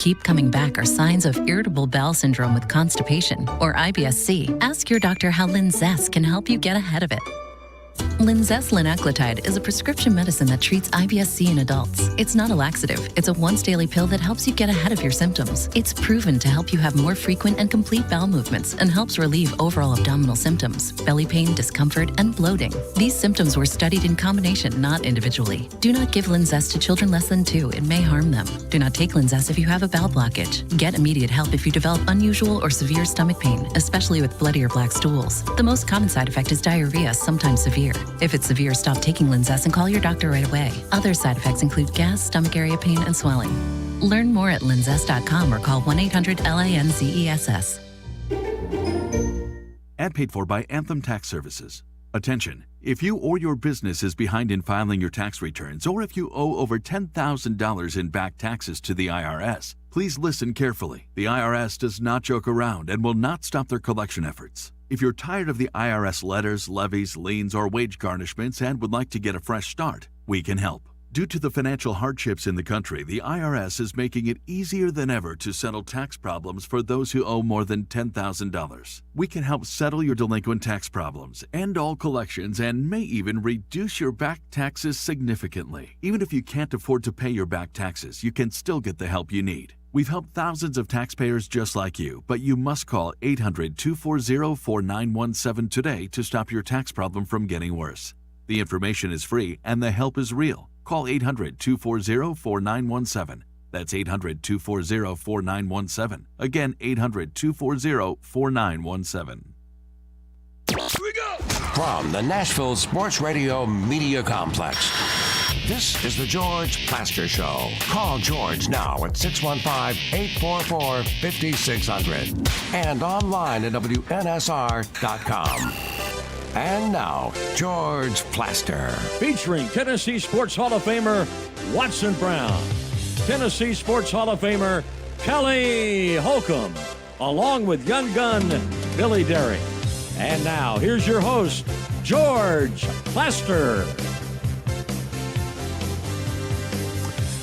keep coming back are signs of irritable bowel syndrome with constipation, or IBS-C, ask your doctor how Linzess can help you get ahead of it. Linzess linaclotide is a prescription medicine that treats IBS-C in adults. It's not a laxative. It's a once-daily pill that helps you get ahead of your symptoms. It's proven to help you have more frequent and complete bowel movements and helps relieve overall abdominal symptoms, belly pain, discomfort, and bloating. These symptoms were studied in combination, not individually. Do not give Linzess to children less than 2. It may harm them. Do not take Linzess if you have a bowel blockage. Get immediate help if you develop unusual or severe stomach pain, especially with bloody or black stools. The most common side effect is diarrhea, sometimes severe. If it's severe, stop taking Linzess and call your doctor right away. Other side effects include gas, stomach area pain, and swelling. Learn more at linzess.com or call 1-800-LINZESS. Ad paid for by Anthem Tax Services. Attention! If you or your business is behind in filing your tax returns, or if you owe over $10,000 in back taxes to the IRS, please listen carefully. The IRS does not joke around and will not stop their collection efforts. If you're tired of the IRS letters, levies, liens, or wage garnishments and would like to get a fresh start, we can help. Due to the financial hardships in the country, the IRS is making it easier than ever to settle tax problems for those who owe more than $10,000. We can help settle your delinquent tax problems, end all collections, and may even reduce your back taxes significantly. Even if you can't afford to pay your back taxes, you can still get the help you need. We've helped thousands of taxpayers just like you, but you must call 800-240-4917 today to stop your tax problem from getting worse. The information is free and the help is real. Call 800-240-4917. That's 800-240-4917. Again, 800-240-4917. Here we go! From the Nashville Sports Radio Media Complex, this is the George Plaster Show. Call George now at 615-844-5600 and online at WNSR.com. And now, George Plaster. Featuring Tennessee Sports Hall of Famer Watson Brown, Tennessee Sports Hall of Famer Kelly Holcomb, along with young gun Billy Derrick. And now, here's your host, George Plaster.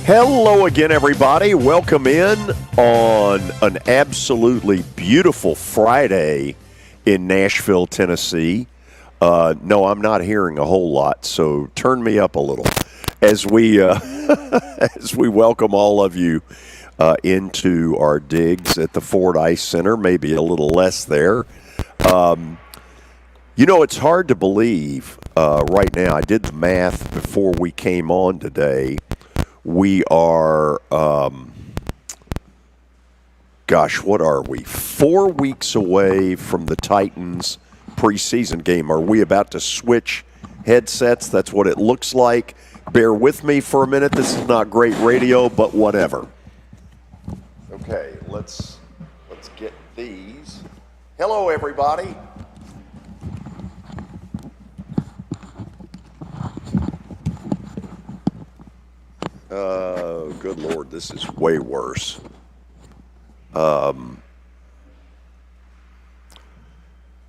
Hello again, everybody. Welcome in on an absolutely beautiful Friday in Nashville, Tennessee. No, I'm not hearing a whole lot, so turn me up a little as we as we welcome all of you into our digs at the Ford Ice Center. Maybe a little less there. You know, it's hard to believe right now. I did the math before we came on today. We are, what are we? 4 weeks away from the Titans preseason game. Are we about to switch headsets? That's what it looks like. Bear with me for a minute. This is not great radio, but whatever. Okay, let's get these. Hello, everybody. Good Lord, this is way worse.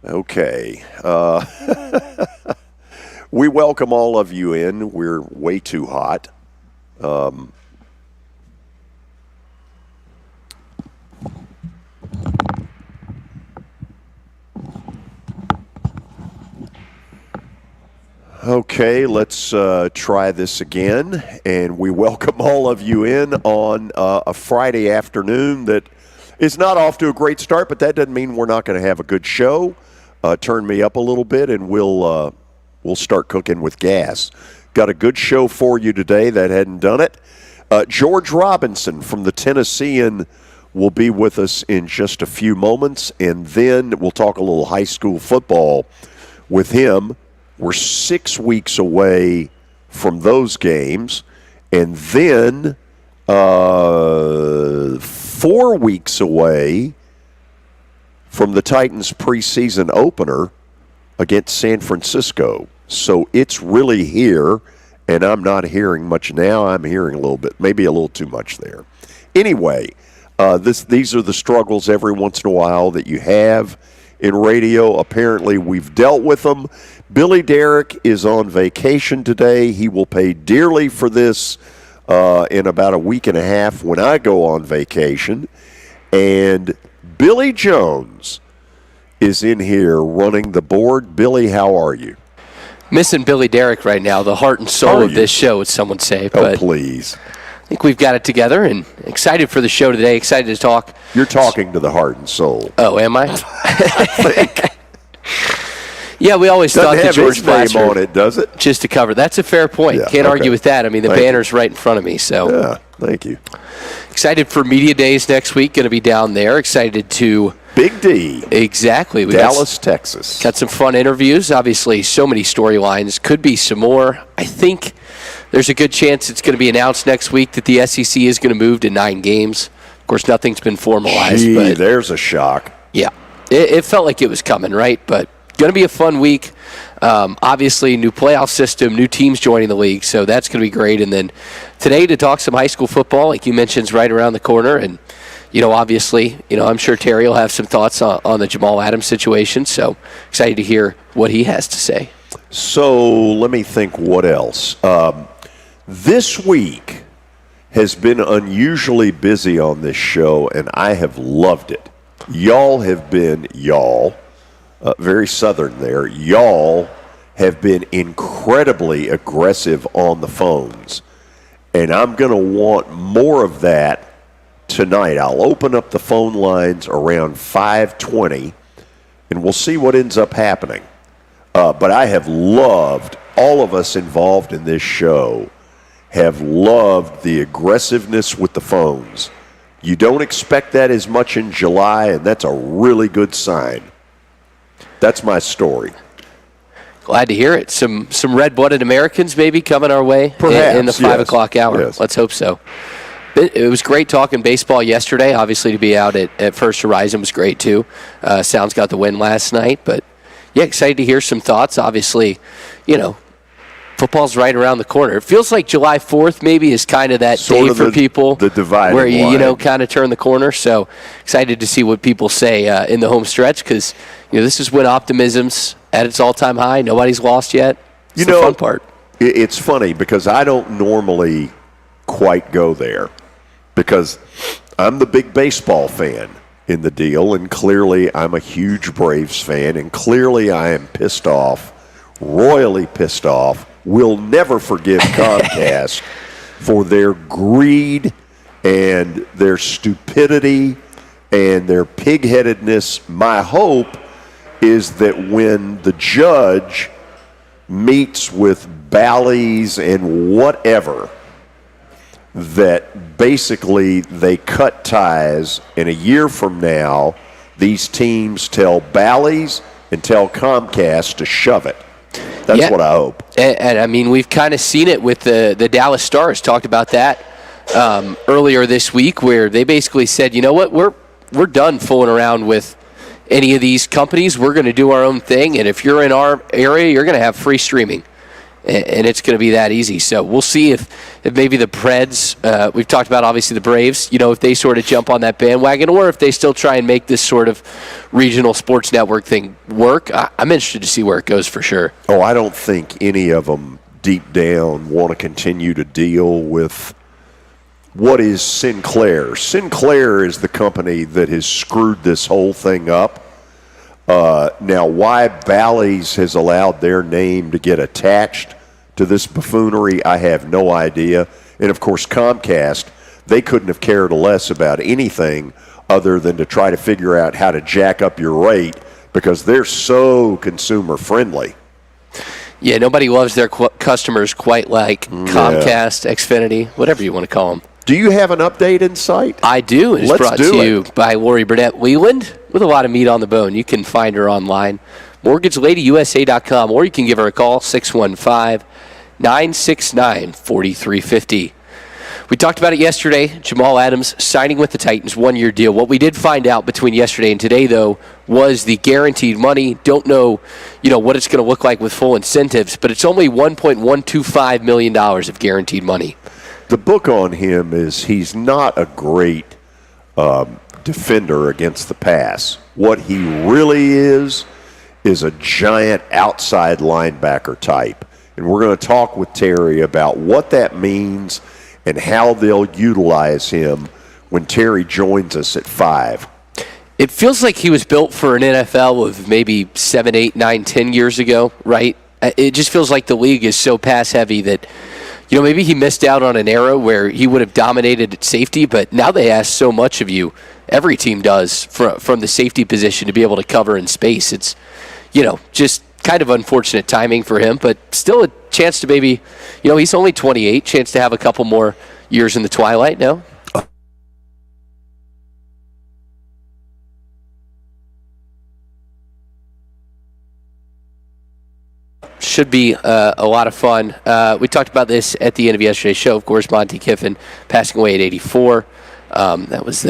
Okay. We welcome all of you in. We're way too hot. Okay, let's try this again, and we welcome all of you in on a Friday afternoon that is not off to a great start, but that doesn't mean we're not going to have a good show. Turn me up a little bit, and we'll start cooking with gas. Got a good show for you today that hadn't done it. George Robinson from the Tennessean will be with us in just a few moments, and then we'll talk a little high school football with him. We're 6 weeks away from those games, and then 4 weeks away from the Titans preseason opener against San Francisco. So it's really here, and I'm not hearing much now. I'm hearing a little bit, maybe a little too much there. Anyway, these are the struggles every once in a while that you have in radio. Apparently, we've dealt with them. Billy Derrick is on vacation today. He will pay dearly for this. in about a week and a half when I go on vacation. And Billy Jones is in here running the board. Billy, how are you? Missing Billy Derrick right now, the heart and soul of this show, would someone say. Oh, please. I think we've got it together and excited for the show today, excited to talk. You're talking to the heart and soul. Oh, am I? I think. Yeah, we always thought Doesn't the have George his name Plaster on it, does it? just to cover. That's a fair point. Yeah, Can't argue with that. I mean, the banner's right in front of me. So yeah, thank you. Excited for Media Days next week. Going to be down there. Excited to Big D. Exactly. We Dallas, Texas. Got some fun interviews. Obviously, so many storylines. Could be some more. I think there's a good chance it's going to be announced next week that the SEC is going to move to 9 games. Of course, nothing's been formalized. Gee, but there's a shock. Yeah. It felt like it was coming, right? But going to be a fun week. Obviously, new playoff system, new teams joining the league, so that's going to be great. And then today to talk some high school football, like you mentioned, is right around the corner. And, obviously, I'm sure Terry will have some thoughts on the Jamal Adams situation. So excited to hear what he has to say. So let me think what else. This week has been unusually busy on this show, and I have loved it. Y'all have been, very southern there, y'all have been incredibly aggressive on the phones. And I'm going to want more of that tonight. I'll open up the phone lines around 5:20, and we'll see what ends up happening. But I have loved, all of us involved in this show have loved the aggressiveness with the phones. You don't expect that as much in July, and that's a really good sign. That's my story. Glad to hear it. Some red-blooded Americans maybe coming our way in the 5 o'clock hour. Yes. Let's hope so. It was great talking baseball yesterday. Obviously, to be out at First Horizon was great, too. Sounds got the win last night. But, yeah, excited to hear some thoughts. Obviously, football's right around the corner. It feels like July 4th maybe is kind of that day for people. The dividing where you line. kind of turn the corner. So excited to see what people say in the home stretch because, this is when optimism's at its all-time high. Nobody's lost yet. It's the fun part. It's funny because I don't normally quite go there because I'm the big baseball fan in the deal, and clearly I'm a huge Braves fan, and clearly I am pissed off, royally pissed off. Will never forgive Comcast for their greed and their stupidity and their pig-headedness. My hope is that when the judge meets with Bally's and whatever, that basically they cut ties, and a year from now, these teams tell Bally's and tell Comcast to shove it. That's what I hope. And I mean, we've kind of seen it with the Dallas Stars. Talked about that earlier this week, where they basically said, you know what, we're done fooling around with any of these companies. We're going to do our own thing, and if you're in our area, you're going to have free streaming, and it's going to be that easy. So we'll see if maybe the Preds, we've talked about obviously the Braves, if they sort of jump on that bandwagon, or if they still try and make this sort of regional sports network thing work. I'm interested to see where it goes for sure. Oh, I don't think any of them deep down want to continue to deal with what is Sinclair. Sinclair is the company that has screwed this whole thing up. Now, why Bally's has allowed their name to get attached to this buffoonery, I have no idea. And, of course, Comcast, they couldn't have cared less about anything other than to try to figure out how to jack up your rate because they're so consumer-friendly. Yeah, nobody loves their customers quite like Comcast, Xfinity, whatever you want to call them. Do you have an update in sight? I do. It's brought to you by Lori Burnett Leland with a lot of meat on the bone. You can find her online, mortgageladyusa.com, or you can give her a call, 615-969-4350. We talked about it yesterday. Jamal Adams signing with the Titans, 1-year deal. What we did find out between yesterday and today, though, was the guaranteed money. Don't know, what it's going to look like with full incentives, but it's only $1.125 million of guaranteed money. The book on him is he's not a great defender against the pass. What he really is a giant outside linebacker type. And we're going to talk with Terry about what that means and how they'll utilize him when Terry joins us at 5. It feels like he was built for an NFL of maybe 7, 8, 9, 10 years ago, right? It just feels like the league is so pass-heavy that, maybe he missed out on an era where he would have dominated at safety, but now they ask so much of you. Every team does from the safety position to be able to cover in space. It's, just kind of unfortunate timing for him, but still a chance to maybe, he's only 28, chance to have a couple more years in the twilight, no? Should be a lot of fun. We talked about this at the end of yesterday's show. Of course, Monty Kiffin passing away at 84. That was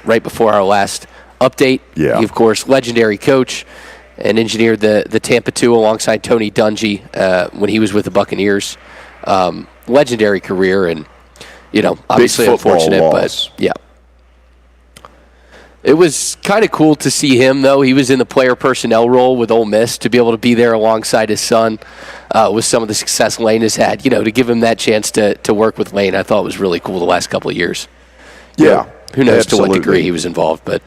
right before our last update. Yeah. He, of course, legendary coach and engineered the Tampa 2 alongside Tony Dungy when he was with the Buccaneers. Legendary career and, obviously unfortunate, loss. But yeah. It was kind of cool to see him, though. He was in the player personnel role with Ole Miss to be able to be there alongside his son with some of the success Lane has had. To give him that chance to work with Lane, I thought was really cool the last couple of years. Yeah. Who knows absolutely. to what degree he was involved. But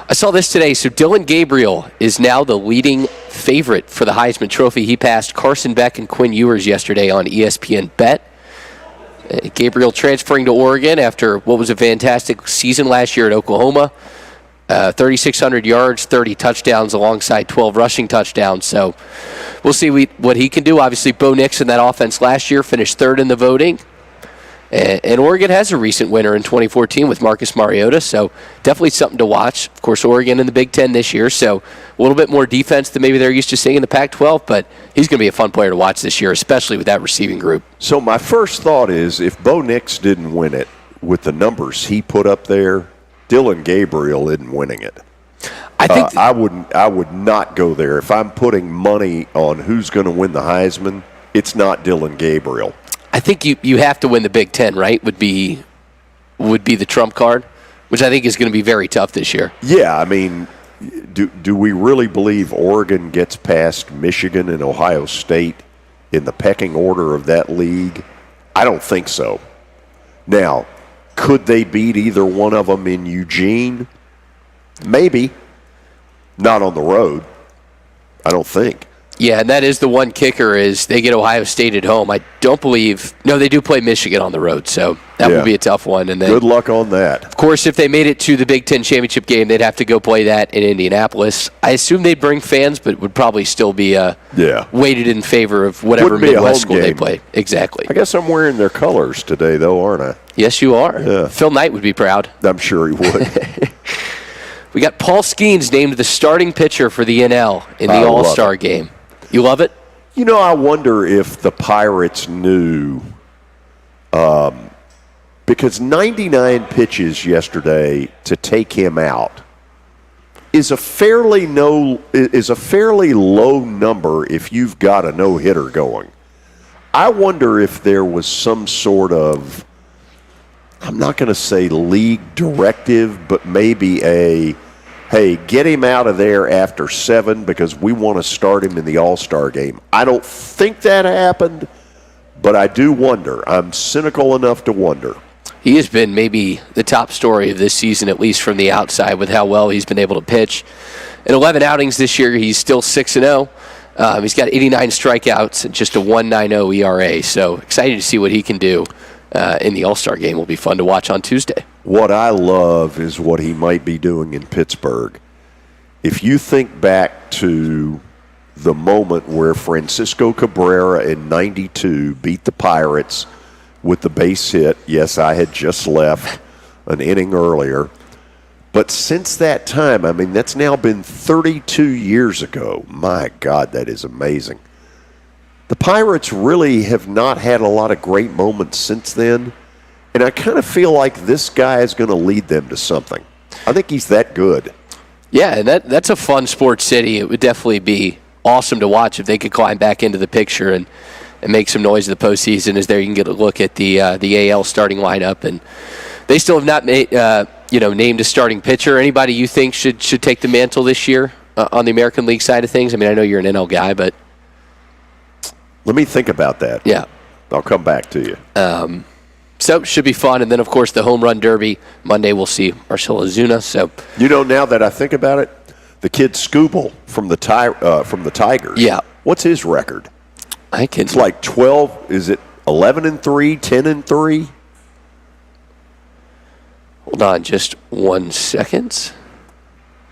I saw this today. So Dylan Gabriel is now the leading favorite for the Heisman Trophy. He passed Carson Beck and Quinn Ewers yesterday on ESPN Bet. Gabriel transferring to Oregon after what was a fantastic season last year at Oklahoma. 3,600 yards, 30 touchdowns alongside 12 rushing touchdowns. So we'll see what he can do. Obviously, Bo Nix in that offense last year finished third in the voting. And Oregon has a recent winner in 2014 with Marcus Mariota, so definitely something to watch. Of course, Oregon in the Big Ten this year, so a little bit more defense than maybe they're used to seeing in the Pac-12, but he's going to be a fun player to watch this year, especially with that receiving group. So my first thought is if Bo Nix didn't win it with the numbers he put up there, Dylan Gabriel isn't winning it. I think I would not go there. If I'm putting money on who's going to win the Heisman, it's not Dylan Gabriel. I think you have to win the Big Ten, right? Would be the trump card, which I think is going to be very tough this year. Yeah, I mean, do we really believe Oregon gets past Michigan and Ohio State in the pecking order of that league? I don't think so. Now, could they beat either one of them in Eugene? Maybe. Not on the road. I don't think. Yeah, and that is the one kicker is they get Ohio State at home. I don't believe – no, they do play Michigan on the road, so that would be a tough one. And then, good luck on that. Of course, if they made it to the Big Ten championship game, they'd have to go play that in Indianapolis. I assume they'd bring fans, but would probably still be weighted in favor of whatever Midwest school they play. Exactly. I guess I'm wearing their colors today, though, aren't I? Yes, you are. Yeah. Phil Knight would be proud. I'm sure he would. We got Paul Skeens named the starting pitcher for the NL in the All-Star game. You love it? You know, I wonder if the Pirates knew, because 99 pitches yesterday to take him out is a fairly low number if you've got a no-hitter going. I wonder if there was some sort of, I'm not going to say league directive, but maybe hey, get him out of there after 7 because we want to start him in the All-Star game. I don't think that happened, but I do wonder. I'm cynical enough to wonder. He has been maybe the top story of this season, at least from the outside, with how well he's been able to pitch. In 11 outings this year, he's still 6-0. He's got 89 strikeouts and just a 1.90 ERA. So excited to see what he can do in the All-Star game. Will be fun to watch on Tuesday. What I love is what he might be doing in Pittsburgh. If you think back to the moment where Francisco Cabrera in 92 beat the Pirates with the base hit. Yes, I had just left an inning earlier. But since that time, I mean, that's now been 32 years ago. My God, that is amazing. The Pirates really have not had a lot of great moments since then. And I kind of feel like this guy is going to lead them to something. I think he's that good. Yeah, and that's a fun sports city. It would definitely be awesome to watch if they could climb back into the picture and make some noise in the postseason. As there you can get a look at the AL starting lineup. And they still have not made, named a starting pitcher. Anybody you think should take the mantle this year on the American League side of things? I mean, I know you're an NL guy, but... Let me think about that. Yeah. I'll come back to you. So should be fun. And then, of course, the home run derby. Monday we'll see Marcell Ozuna. So now that I think about it, the kid Scooble from the Tigers. Yeah. What's his record? It's like 12. Is it 11-3, 10-3? Hold on just 1 second.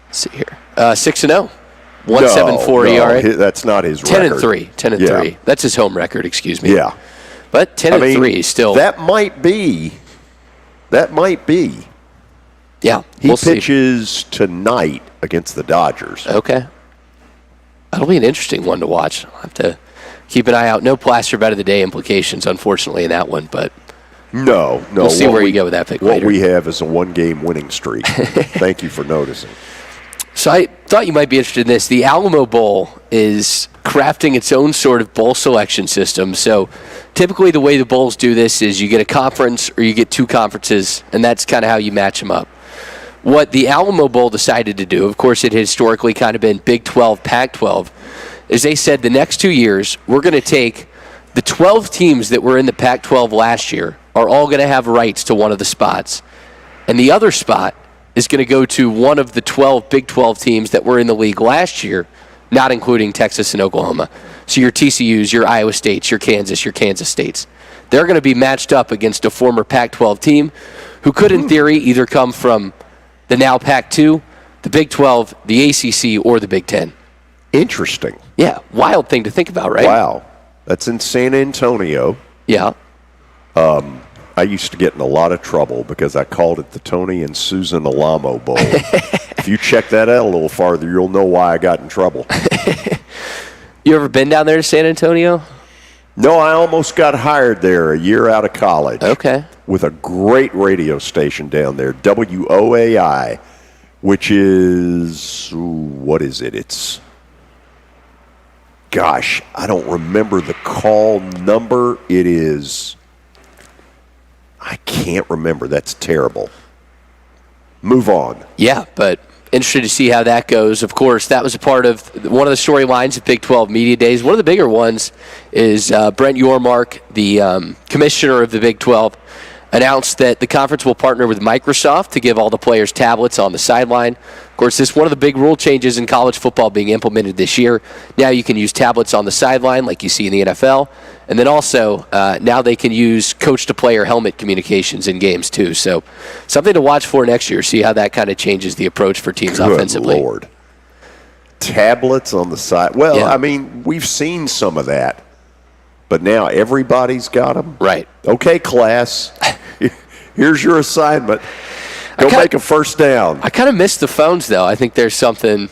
Let's see here. 6-0. 1.74 ERA. That's not his record. 10-3. That's his home record, excuse me. Yeah. But 10-3 is still. That might be. Yeah. He pitches tonight against the Dodgers. Okay. That'll be an interesting one to watch. I'll have to keep an eye out. No plaster bet of the day implications, unfortunately, in that one, but. No. We'll see where you go with that pick later. What we have is a one-game winning streak. Thank you for noticing. So I thought you might be interested in this. The Alamo Bowl is crafting its own sort of bowl selection system. So typically the way the bowls do this is you get a conference or you get two conferences, and that's kind of how you match them up. What the Alamo Bowl decided to do, of course it had historically kind of been Big 12, Pac-12, is they said the next 2 years we're going to take the 12 teams that were in the Pac-12 last year are all going to have rights to one of the spots. And the other spot is going to go to one of the 12 Big 12 teams that were in the league last year, not including Texas and Oklahoma. So your TCUs, your Iowa States, your Kansas States. They're going to be matched up against a former Pac-12 team who could, in theory, either come from the now Pac-2, the Big 12, the ACC, or the Big 10. Interesting. Yeah, wild thing to think about, right? Wow. That's in San Antonio. Yeah. I used to get in a lot of trouble because I called it the Tony and Susan Alamo Bowl. If you check that out a little farther, you'll know why I got in trouble. You ever been down there to San Antonio? No, I almost got hired there a year out of college. Okay. With a great radio station down there, WOAI, which is, what is it? It's, gosh, I don't remember the call number. It is, I can't remember. That's terrible. Move on. Yeah, but interested to see how that goes. Of course, that was a part of one of the storylines of Big 12 Media Days. One of the bigger ones is Brent Yormark, the commissioner of the Big 12, announced that the conference will partner with Microsoft to give all the players tablets on the sideline. Of course, this is one of the big rule changes in college football being implemented this year. Now you can use tablets on the sideline like you see in the NFL. And then also, now they can use coach-to-player helmet communications in games too. So something to watch for next year, see how that kind of changes the approach for teams offensively. Good Lord. Tablets on the side. Well, yeah. I mean, we've seen some of that. But now everybody's got them. Right. Okay, class. Here's your assignment. Go make a first down. I kind of miss the phones, though. I think there's something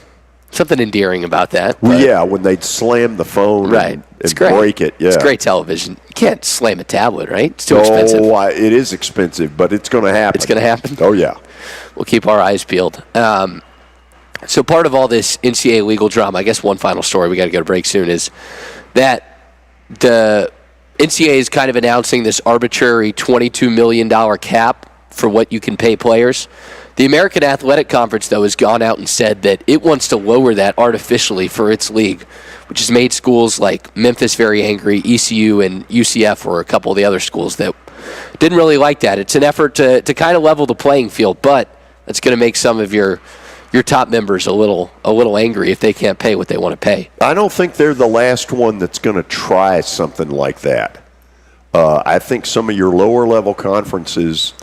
endearing about that. Well, yeah, when they'd slam the phone and break it. Yeah. It's great television. You can't slam a tablet, right? It's too expensive. Oh, it is expensive, but it's going to happen. It's going to happen? Oh, yeah. We'll keep our eyes peeled. So part of all this NCAA legal drama, I guess one final story, we got to go to break soon, is that the NCAA is kind of announcing this arbitrary $22 million cap for what you can pay players. The American Athletic Conference, though, has gone out and said that it wants to lower that artificially for its league, which has made schools like Memphis very angry. ECU and UCF were a couple of the other schools that didn't really like that. It's an effort to kind of level the playing field, but that's going to make some of your top members a little angry if they can't pay what they want to pay. I don't think they're the last one that's going to try something like that. I think some of your lower level conferences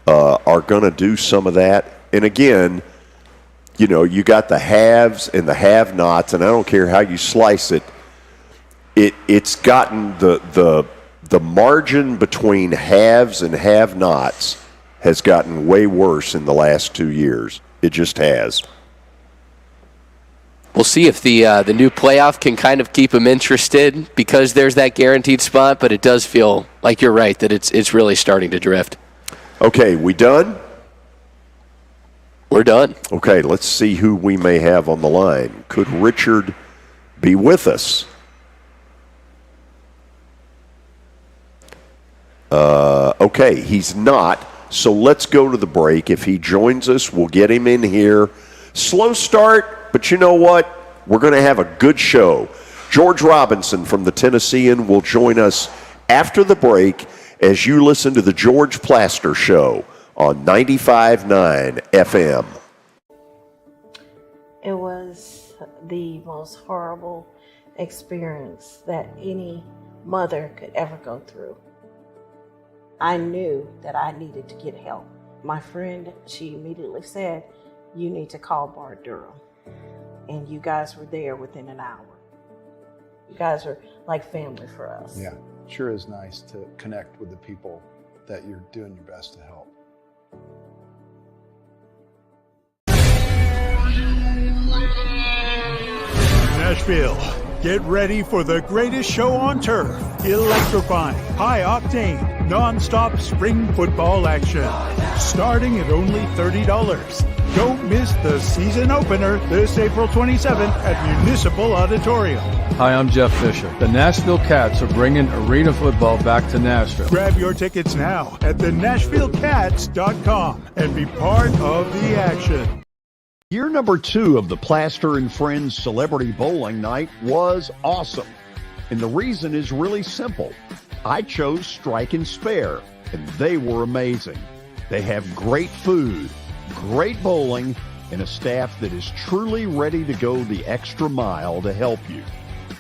are going to do some of that. And again, you know, you got the haves and the have-nots, and I don't care how you slice it. It's gotten the margin between haves and have-nots has gotten way worse in the last 2 years. It just has. We'll see if the new playoff can kind of keep them interested because there's that guaranteed spot, but it does feel like you're right that it's really starting to drift. Okay, we done? We're done. Okay, let's see who we may have on the line. Could Richard be with us? Okay, he's not. So let's go to the break. If he joins us, we'll get him in here. Slow start, but you know what? We're going to have a good show. George Robinson from the Tennessean will join us after the break, as you listen to the George Plaster Show on 95.9 FM. It was the most horrible experience that any mother could ever go through. I knew that I needed to get help. My friend, she immediately said, "You need to call Bart Durham." And you guys were there within an hour. You guys are like family for us. Yeah, sure is nice to connect with the people that you're doing your best to help. Nashville, get ready for the greatest show on turf. Electrifying, high-octane, non-stop spring football action. Starting at only $30. Don't miss the season opener this April 27th at Municipal Auditorium. Hi, I'm Jeff Fisher. The Nashville Cats are bringing arena football back to Nashville. Grab your tickets now at thenashvillecats.com and be part of the action. Year number 2 of the Plaster and Friends Celebrity Bowling Night was awesome. And the reason is really simple. I chose Strike and Spare, and they were amazing. They have great food, great bowling, and a staff that is truly ready to go the extra mile to help you.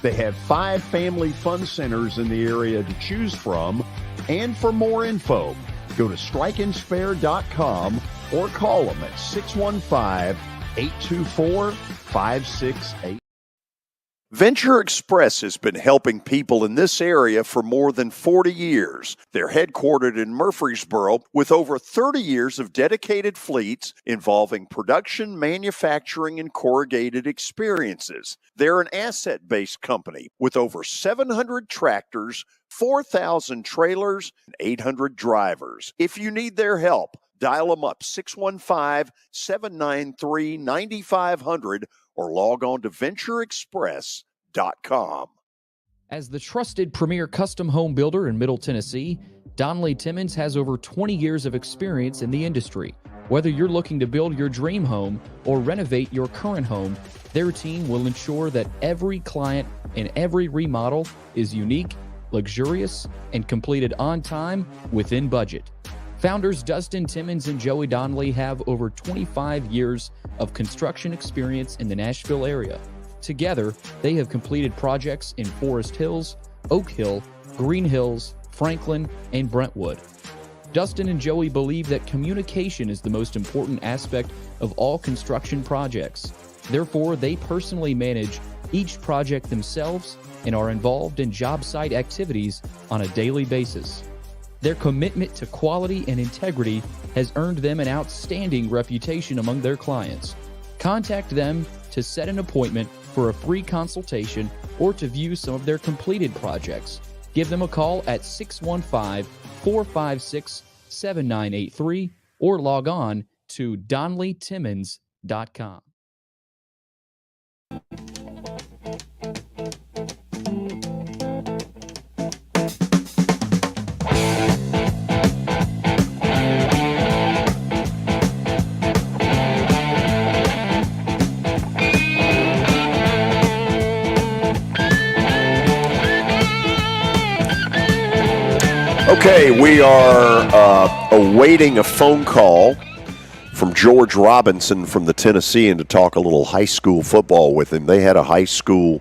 They have 5 family fun centers in the area to choose from. And for more info, go to strikeandspare.com or call them at 615-824-5688. Venture Express has been helping people in this area for more than 40 years. They're headquartered in Murfreesboro with over 30 years of dedicated fleets involving production, manufacturing, and corrugated experiences. They're an asset-based company with over 700 tractors, 4,000 trailers, and 800 drivers. If you need their help, dial them up 615-793-9500 or log on to ventureexpress.com. As the trusted premier custom home builder in Middle Tennessee, Donnelly Timmons has over 20 years of experience in the industry. Whether you're looking to build your dream home or renovate your current home, their team will ensure that every client and every remodel is unique, luxurious, and completed on time within budget. Founders Dustin Timmons and Joey Donnelly have over 25 years of construction experience in the Nashville area. Together, they have completed projects in Forest Hills, Oak Hill, Green Hills, Franklin, and Brentwood. Dustin and Joey believe that communication is the most important aspect of all construction projects. Therefore, they personally manage each project themselves and are involved in job site activities on a daily basis. Their commitment to quality and integrity has earned them an outstanding reputation among their clients. Contact them to set an appointment for a free consultation or to view some of their completed projects. Give them a call at 615-456-7983 or log on to DonnellyTimmons.com. Okay, we are awaiting a phone call from George Robinson from the Tennessean to talk a little high school football with him. They had a high school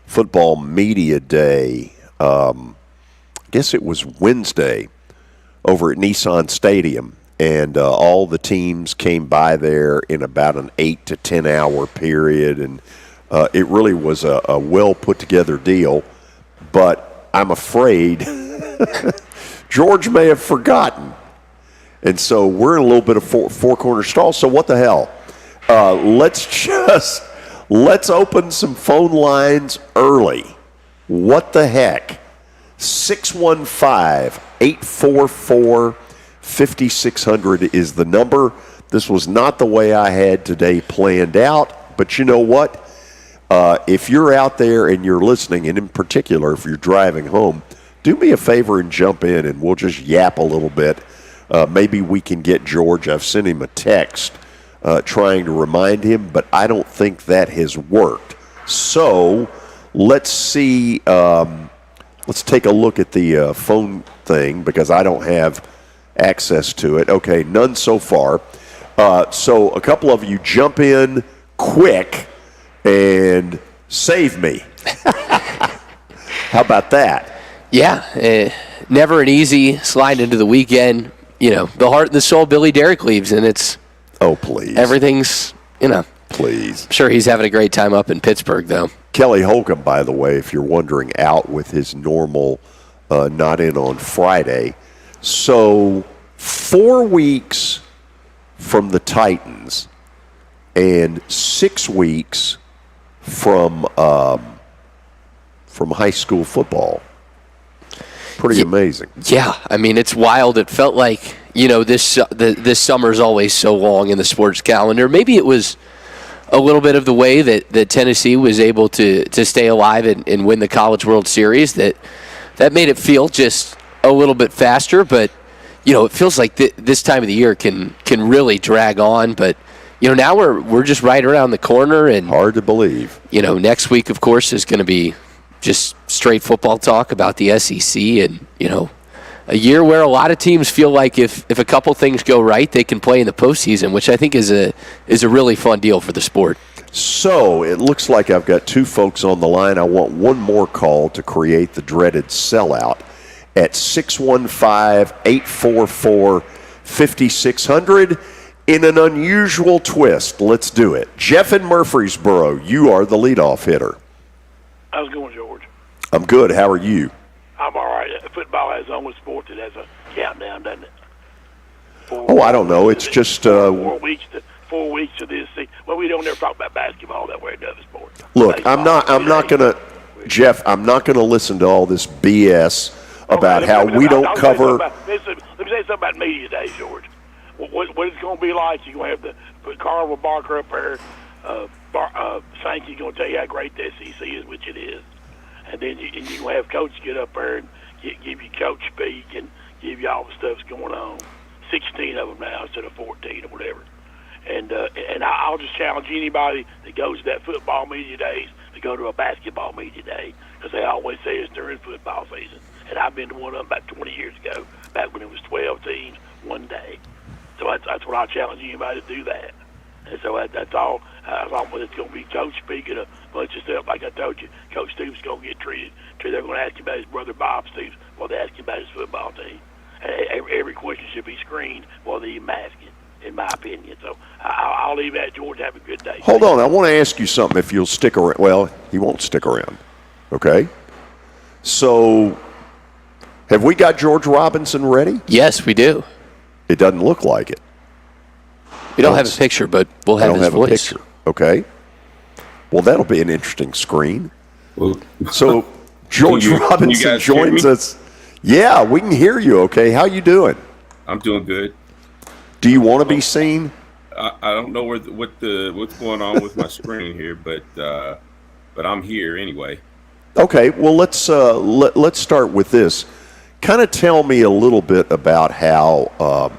football media day, I guess it was Wednesday, over at Nissan Stadium. And all the teams came by there in about an 8 to 10 hour period. And it really was a well put together deal. But I'm afraid George may have forgotten. And so we're in a little bit of four-corner stall. So what the hell? Let's open some phone lines early. What the heck? 615-844-5600 is the number. This was not the way I had today planned out. But you know what? If you're out there and you're listening, and in particular if you're driving home, do me a favor and jump in, and we'll just yap a little bit. Maybe we can get George. I've sent him a text trying to remind him, but I don't think that has worked. So let's see Let's take a look at the phone thing because I don't have access to it. Okay, none so far. So a couple of you jump in quick and save me. How about that? Yeah, never an easy slide into the weekend. You know, the heart and the soul Billy Derrick leaves, and it's please, everything's, please. I'm sure he's having a great time up in Pittsburgh, though. Kelly Holcomb, by the way, if you're wondering, out with his normal not in on Friday. So 4 weeks from the Titans and 6 weeks from high school football. Pretty amazing. Yeah, I mean, it's wild. It felt like, this summer's always so long in the sports calendar. Maybe it was a little bit of the way that Tennessee was able to stay alive and win the College World Series that made it feel just a little bit faster. But, it feels like this time of the year can really drag on. But, now we're just right around the corner. And hard to believe. Next week, of course, is going to be just straight football talk about the SEC and, a year where a lot of teams feel like if a couple things go right, they can play in the postseason, which I think is a really fun deal for the sport. So it looks like I've got 2 folks on the line. I want one more call to create the dreaded sellout at 615-844-5600 in an unusual twist. Let's do it. Jeff in Murfreesboro, you are the leadoff hitter. How's it going, George? I'm good. How are you? I'm all right. Football has only sport that has a countdown, doesn't it? I don't know. It's just 4 weeks to this season. Well, we don't ever talk about basketball that way in other sports. Look, I'm not gonna, Jeff. I'm not gonna listen to all this BS about how we don't cover. Let me say something about media days, George. What it's going to be like? You're going to have put Carnival Barker up there. Sankey's going to tell you how great the SEC is, which it is. And then you will have Coach get up there and give you coach speak and give you all the stuff that's going on. 16 of them now instead of 14 or whatever. And I'll just challenge anybody that goes to that football media days to go to a basketball media day because they always say it's during football season. And I've been to one of them about 20 years ago, back when it was 12 teams one day. So that's what I challenge anybody to do that. And so that's all. It's going to be coach speaking a bunch of stuff. Like I told you, Coach Stoops is going to get treated. They're going to ask him about his brother Bob Stoops while they ask him about his football team. And every question should be screened while they even ask it, in my opinion. So I'll leave that, George. Have a good day. Hold on. I want to ask you something if you'll stick around. Well, he won't stick around. Okay? So have we got George Robinson ready? Yes, we do. It doesn't look like it. We don't have a picture, but we'll have his voice. A picture. Okay. Well, that'll be an interesting screen. So George Robinson joins us. Yeah, we can hear you. Okay, how you doing? I'm doing good. Do you want to be seen? I don't know what's going on with my screen here, but I'm here anyway. Okay. Well, let's start with this. Kind of tell me a little bit about how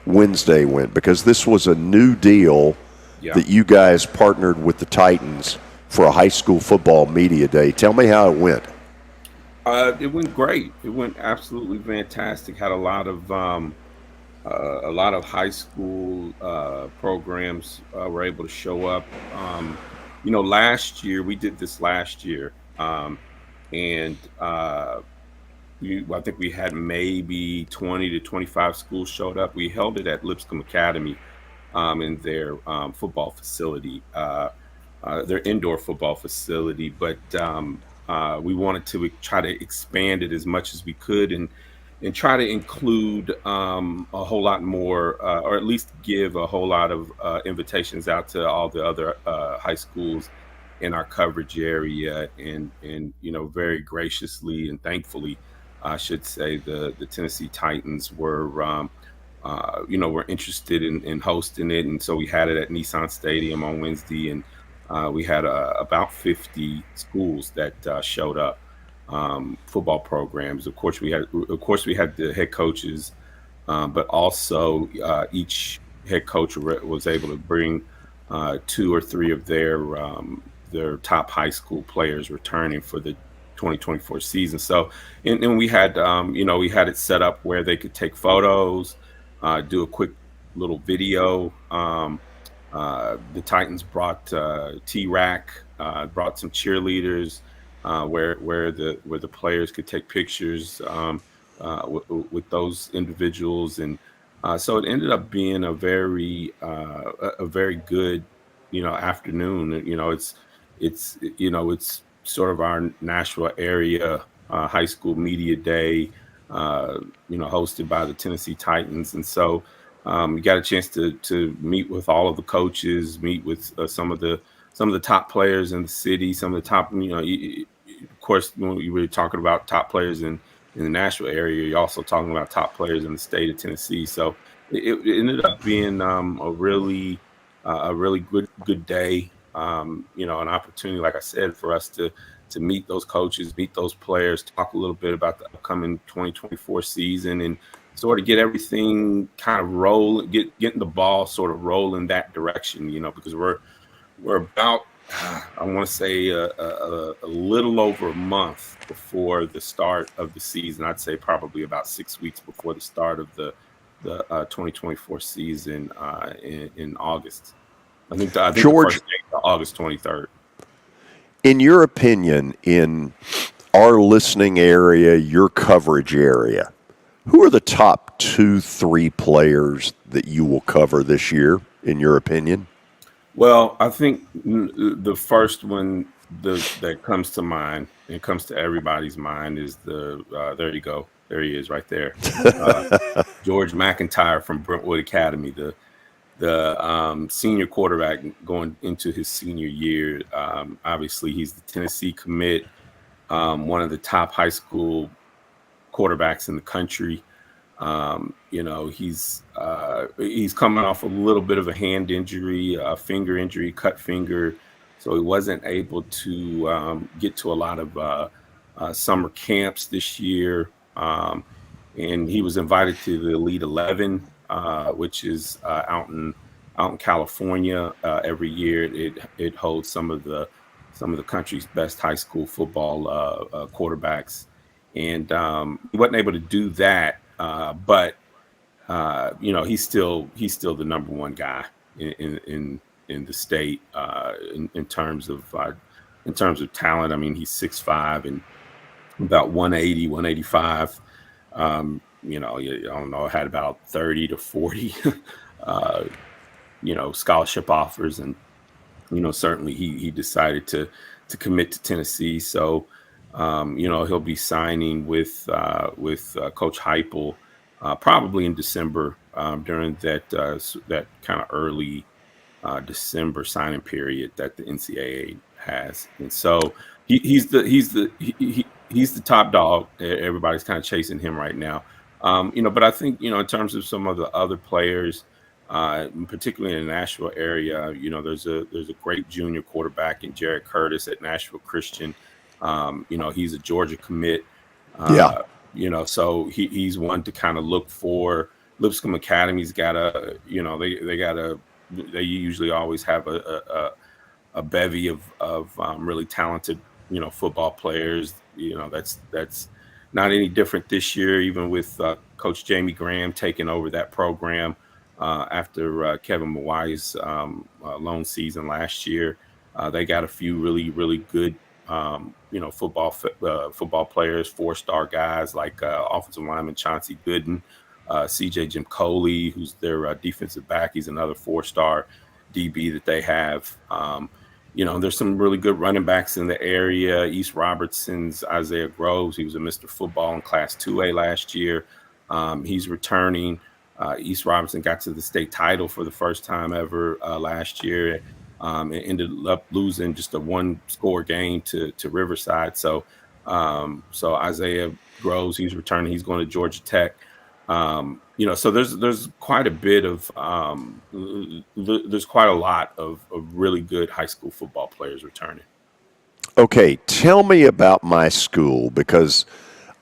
Wednesday went, because this was a new deal that you guys partnered with the Titans for a high school football media day. Tell me how it went. It went great. It went absolutely fantastic. Had a lot of high school programs were able to show up. Last year we did this last year, and I think we had maybe 20 to 25 schools showed up. We held it at Lipscomb Academy in their football facility, their indoor football facility. But we wanted to try to expand it as much as we could and try to include a whole lot more, or at least give a whole lot of invitations out to all the other high schools in our coverage area. And very graciously and thankfully, I should say, the Tennessee Titans were interested in hosting it. And so we had it at Nissan Stadium on Wednesday, and we had about 50 schools that showed up, football programs. Of course, we had the head coaches, but also each head coach was able to bring 2 or 3 of their top high school players returning for the 2024 season. So, and we had, we had it set up where they could take photos, do a quick little video. The Titans brought T-Rack, brought some cheerleaders, where the players could take pictures with those individuals, and so it ended up being a very good afternoon. It's sort of our Nashville area high school media day, hosted by the Tennessee Titans, and so we got a chance to meet with all of the coaches, meet with some of the top players in the city, some of the top, of course, when you were talking about top players in the Nashville area, you're also talking about top players in the state of Tennessee. So it ended up being a really good day. An opportunity, like I said, for us to meet those coaches, meet those players, talk a little bit about the upcoming 2024 season, and sort of get everything kind of getting the ball sort of rolling that direction, because we're about, I want to say a little over a month before the start of the season. I'd say probably about 6 weeks before the start of the 2024 season in August. I think George, the first day, August 23rd. In your opinion, in our listening area, your coverage area, who are the top 2-3 players that you will cover this year, in your opinion? Well, I think the first one that comes to mind, and comes to everybody's mind, is there you go. There he is right there. George McIntyre from Brentwood Academy, the senior quarterback going into his senior year. Obviously, he's the Tennessee commit, one of the top high school quarterbacks in the country. He's coming off a little bit of a hand injury, a finger injury, cut finger, so he wasn't able to get to a lot of summer camps this year. And he was invited to the Elite 11, which is out in California. Every year, it holds some of the country's best high school football quarterbacks, and he wasn't able to do that. But he's still the number one guy in the state in terms of talent. I mean, he's 6'5" and about 180, 185. I don't know, had about 30 to 40 scholarship offers, and certainly he decided to commit to Tennessee. So he'll be signing with Coach Heupel probably in December, during that kind of early December signing period that the NCAA has. And so he's the top dog. Everybody's kind of chasing him right now. But I think, in terms of some of the other players, particularly in the Nashville area, there's a great junior quarterback in Jared Curtis at Nashville Christian. He's a Georgia commit. So he's one to kind of look for. Lipscomb Academy's got they usually always have a bevy of really talented, football players. That's not any different this year, even with Coach Jamie Graham taking over that program after Kevin Mawai's lone season last year. They got a few really, really good football players, 4-star guys like offensive lineman Chauncey Gooden, CJ Jim Coley, who's their defensive back. He's another 4-star DB that they have. There's some really good running backs in the area. East Robertson's Isaiah Groves. He was a Mr. Football in Class 2A last year. He's returning. East Robertson got to the state title for the first time ever last year. And ended up losing just a 1-score game to Riverside. So Isaiah Groves, he's returning. He's going to Georgia Tech. So there's quite a bit of there's quite a lot of really good high school football players returning. Okay, tell me about my school, because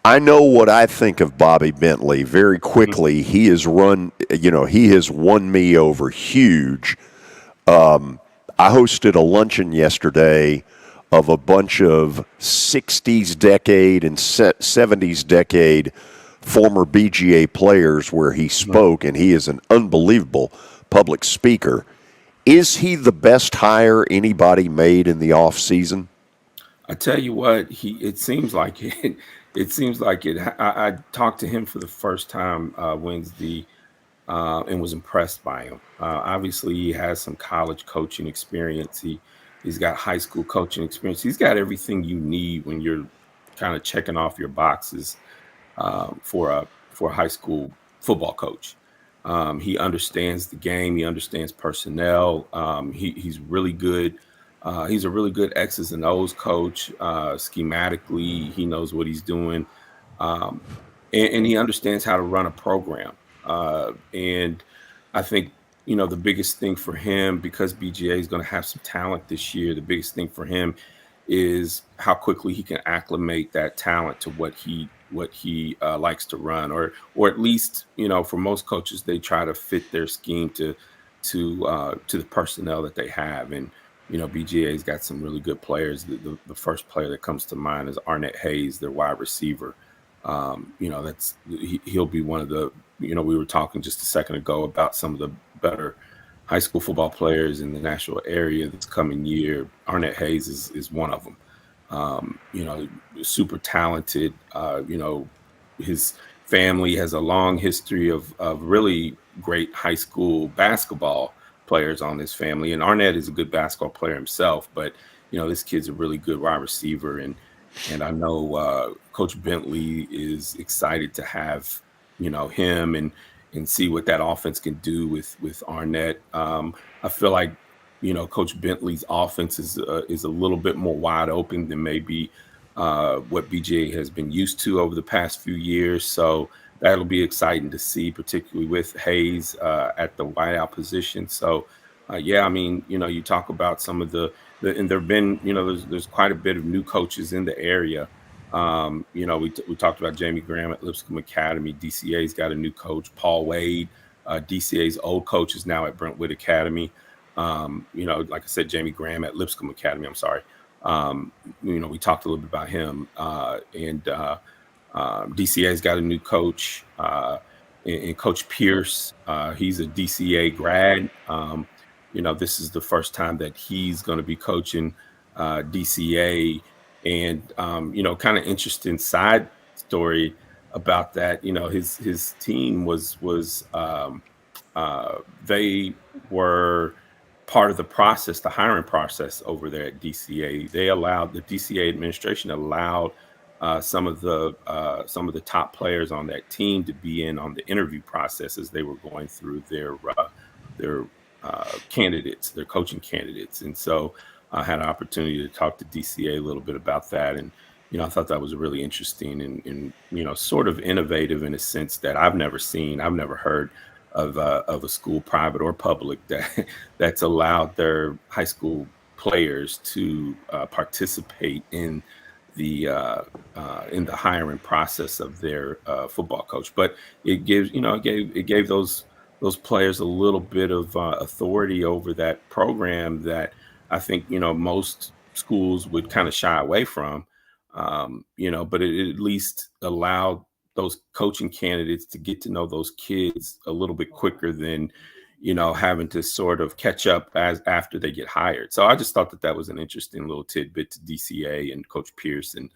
I know what I think of Bobby Bentley very quickly. He has won me over huge. I hosted a luncheon yesterday of a bunch of 60s decade and 70s decade former BGA players where he spoke, and he is an unbelievable public speaker. Is he the best hire anybody made in the off season? I tell you what, it seems like it. It seems like it. I talked to him for the first time Wednesday and was impressed by him. Obviously, he has some college coaching experience. He's got high school coaching experience. He's got everything you need when you're kind of checking off your boxes for a high school football coach. He understands the game. He understands personnel. He's really good. He's a really good X's and O's coach. Schematically, he knows what he's doing, and he understands how to run a program. And I think, the biggest thing for him, because BGA is going to have some talent this year, the biggest thing for him is how quickly he can acclimate that talent to what he likes to run, or at least, for most coaches, they try to fit their scheme to the personnel that they have. And BGA's got some really good players. The first player that comes to mind is Arnett Hayes, their wide receiver. He'll be one of the, we were talking just a second ago about some of the better high school football players in the Nashville area this coming year. Arnett Hayes is one of them. Super talented. His family has a long history of really great high school basketball players on his family. And Arnett is a good basketball player himself, but, this kid's a really good wide receiver. And I know Coach Bentley is excited to have, him and see what that offense can do with Arnett. I feel like, Coach Bentley's offense is a little bit more wide open than maybe what BGA has been used to over the past few years. So that'll be exciting to see, particularly with Hayes at the wideout position. So, you talk about some of and there've been, there's quite a bit of new coaches in the area. We talked about Jamie Graham at Lipscomb Academy. DCA's got a new coach, Paul Wade. DCA's old coach is now at Brentwood Academy. Like I said, Jamie Graham at Lipscomb Academy. I'm sorry. We talked a little bit about him. DCA's got a new coach, and Coach Pierce. He's a DCA grad. This is the first time that he's going to be coaching DCA. And, kind of interesting side story about that. His team was they were part of the process, the hiring process over there at DCA. The DCA administration allowed some of the top players on that team to be in on the interview process as they were going through their candidates, their coaching candidates. And so I had an opportunity to talk to DCA a little bit about that. And, I thought that was really interesting and sort of innovative in a sense that I've never heard of a school, private or public, that's allowed their high school players to participate in the hiring process of their football coach. But it gave those players a little bit of authority over that program that I think most schools would kind of shy away from. But it at least allowed those coaching candidates to get to know those kids a little bit quicker than, having to sort of catch up after they get hired. So I just thought that was an interesting little tidbit to DCA and Coach Pierce. And,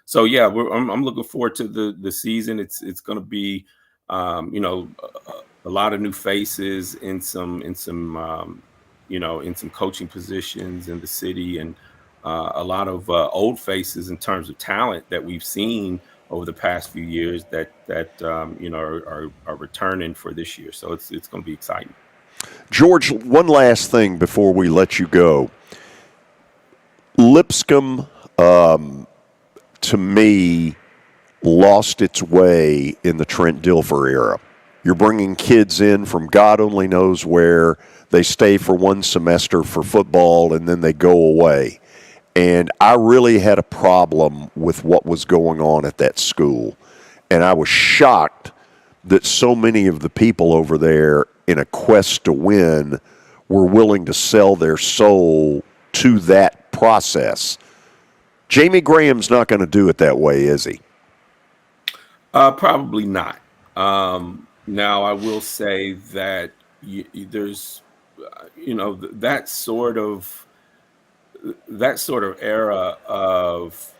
so, yeah, I'm looking forward to the season. It's going to be, a lot of new faces in some coaching positions in the city, and a lot of old faces in terms of talent that we've seen over the past few years that are returning for this year. So it's going to be exciting. George, one last thing before we let you go. Lipscomb, to me, lost its way in the Trent Dilfer era. You're bringing kids in from God only knows where. They stay for one semester for football, and then they go away. And I really had a problem with what was going on at that school. And I was shocked that so many of the people over there in a quest to win were willing to sell their soul to that process. Jamie Graham's not going to do it that way, is he? Probably not. Now, I will say that there's, that sort of era of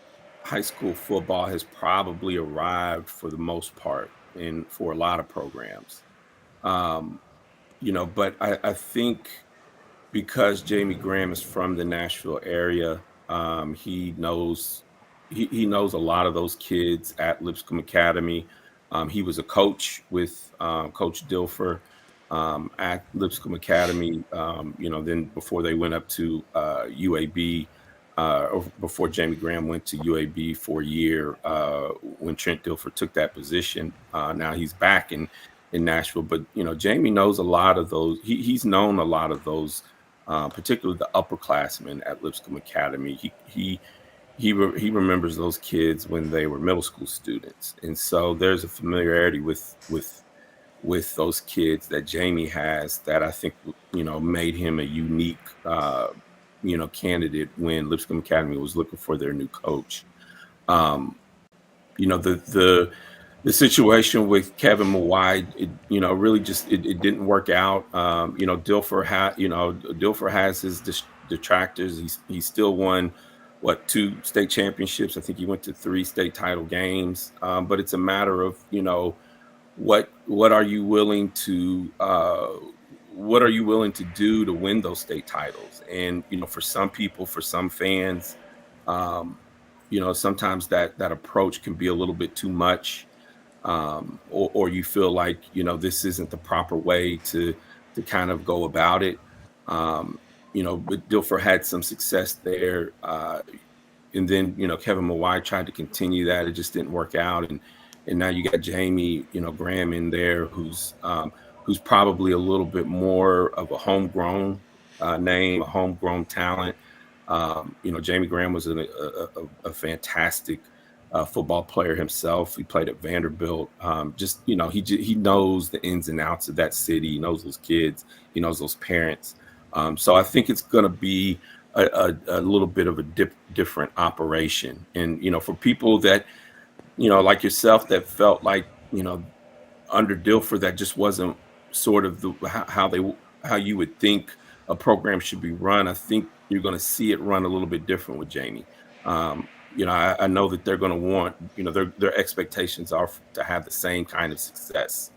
high school football has probably arrived for the most part, and for a lot of programs. But I think because Jamie Graham is from the Nashville area, he knows a lot of those kids at Lipscomb Academy. He was a coach with Coach Dilfer at Lipscomb Academy. Then before they went up to UAB, or before Jamie Graham went to UAB for a year, when Trent Dilfer took that position. Now he's back in Nashville, but Jamie knows a lot of those. He's known a lot of those, particularly the upperclassmen at Lipscomb Academy. He remembers those kids when they were middle school students, and so there's a familiarity with those kids that Jamie has that I think made him a unique candidate when Lipscomb Academy was looking for their new coach. The situation with Kevin Mawai, really just it didn't work out. Dilfer has his detractors. He still won 2 state championships. I think he went to 3 state title games. But it's a matter of what are you willing to do to win those state titles? And for some people, for some fans, sometimes that approach can be a little bit too much. Or you feel like this isn't the proper way to kind of go about it. But Dilfer had some success there, and then Kevin Mawai tried to continue that. It just didn't work out, and now you got Jamie Graham in there, who's probably a little bit more of a homegrown name, a homegrown talent. Jamie Graham was a fantastic football player himself. He played at Vanderbilt. He knows the ins and outs of that city. He knows those kids. He knows those parents. So I think it's going to be a little bit of a different operation. And for people that like yourself, that felt like under Dilfer, that just wasn't sort of how you would think a program should be run. I think you're going to see it run a little bit different with Jamie. I know that they're going to want, their expectations are to have the same kind of success.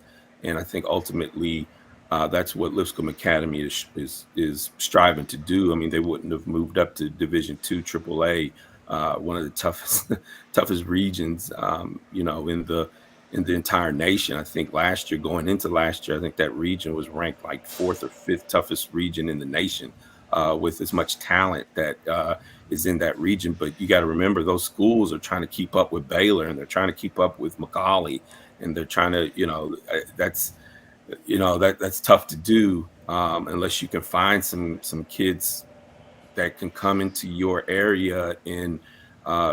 And I think ultimately that's what Lipscomb Academy is striving to do. I mean, they wouldn't have moved up to Division II, AAA, one of the toughest regions, in the entire nation. I think going into last year, I think that region was ranked like 4th or 5th toughest region in the nation, with as much talent that is in that region. But you got to remember, those schools are trying to keep up with Baylor, and they're trying to keep up with McCallie, and they're trying to, that's tough to do unless you can find some kids that can come into your area and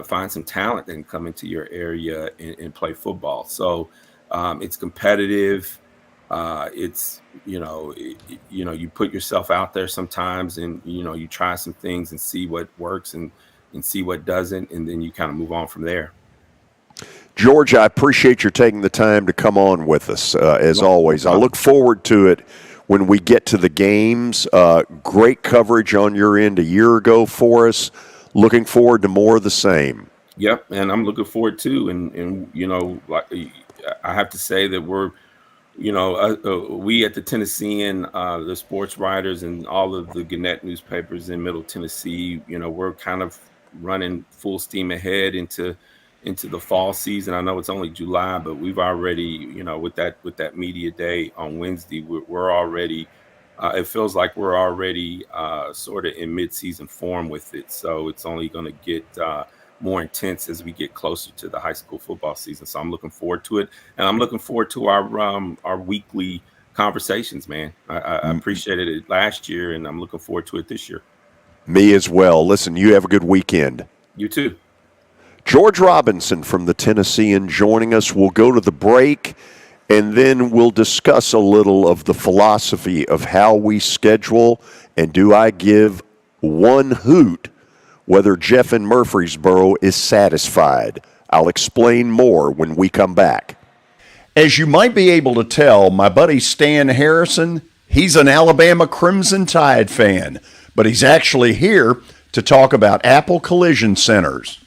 find some talent that can come into your area and play football. So it's competitive. It's, you put yourself out there sometimes, and, you try some things and see what works and see what doesn't, and then you kind of move on from there. George, I appreciate your taking the time to come on with us, as always. I look forward to it when we get to the games. Great coverage on your end a year ago for us. Looking forward to more of the same. Yep, and I'm looking forward too. And like I have to say that we're, we at the Tennessean, the sports writers and all of the Gannett newspapers in Middle Tennessee, we're kind of running full steam ahead into the fall season. I know it's only July, but we've already, with that media day on Wednesday, we're already. It feels like we're already sort of in mid-season form with it. So it's only going to get more intense as we get closer to the high school football season. So I'm looking forward to it, and I'm looking forward to our weekly conversations, man. I appreciated it last year, and I'm looking forward to it this year. Me as well. Listen, you have a good weekend. You too. George Robinson from the Tennessean joining us. We'll go to the break, and then we'll discuss a little of the philosophy of how we schedule, and do I give one hoot whether Jeff in Murfreesboro is satisfied. I'll explain more when we come back. As you might be able to tell, my buddy Stan Harrison, he's an Alabama Crimson Tide fan, but he's actually here to talk about Apple Collision Centers.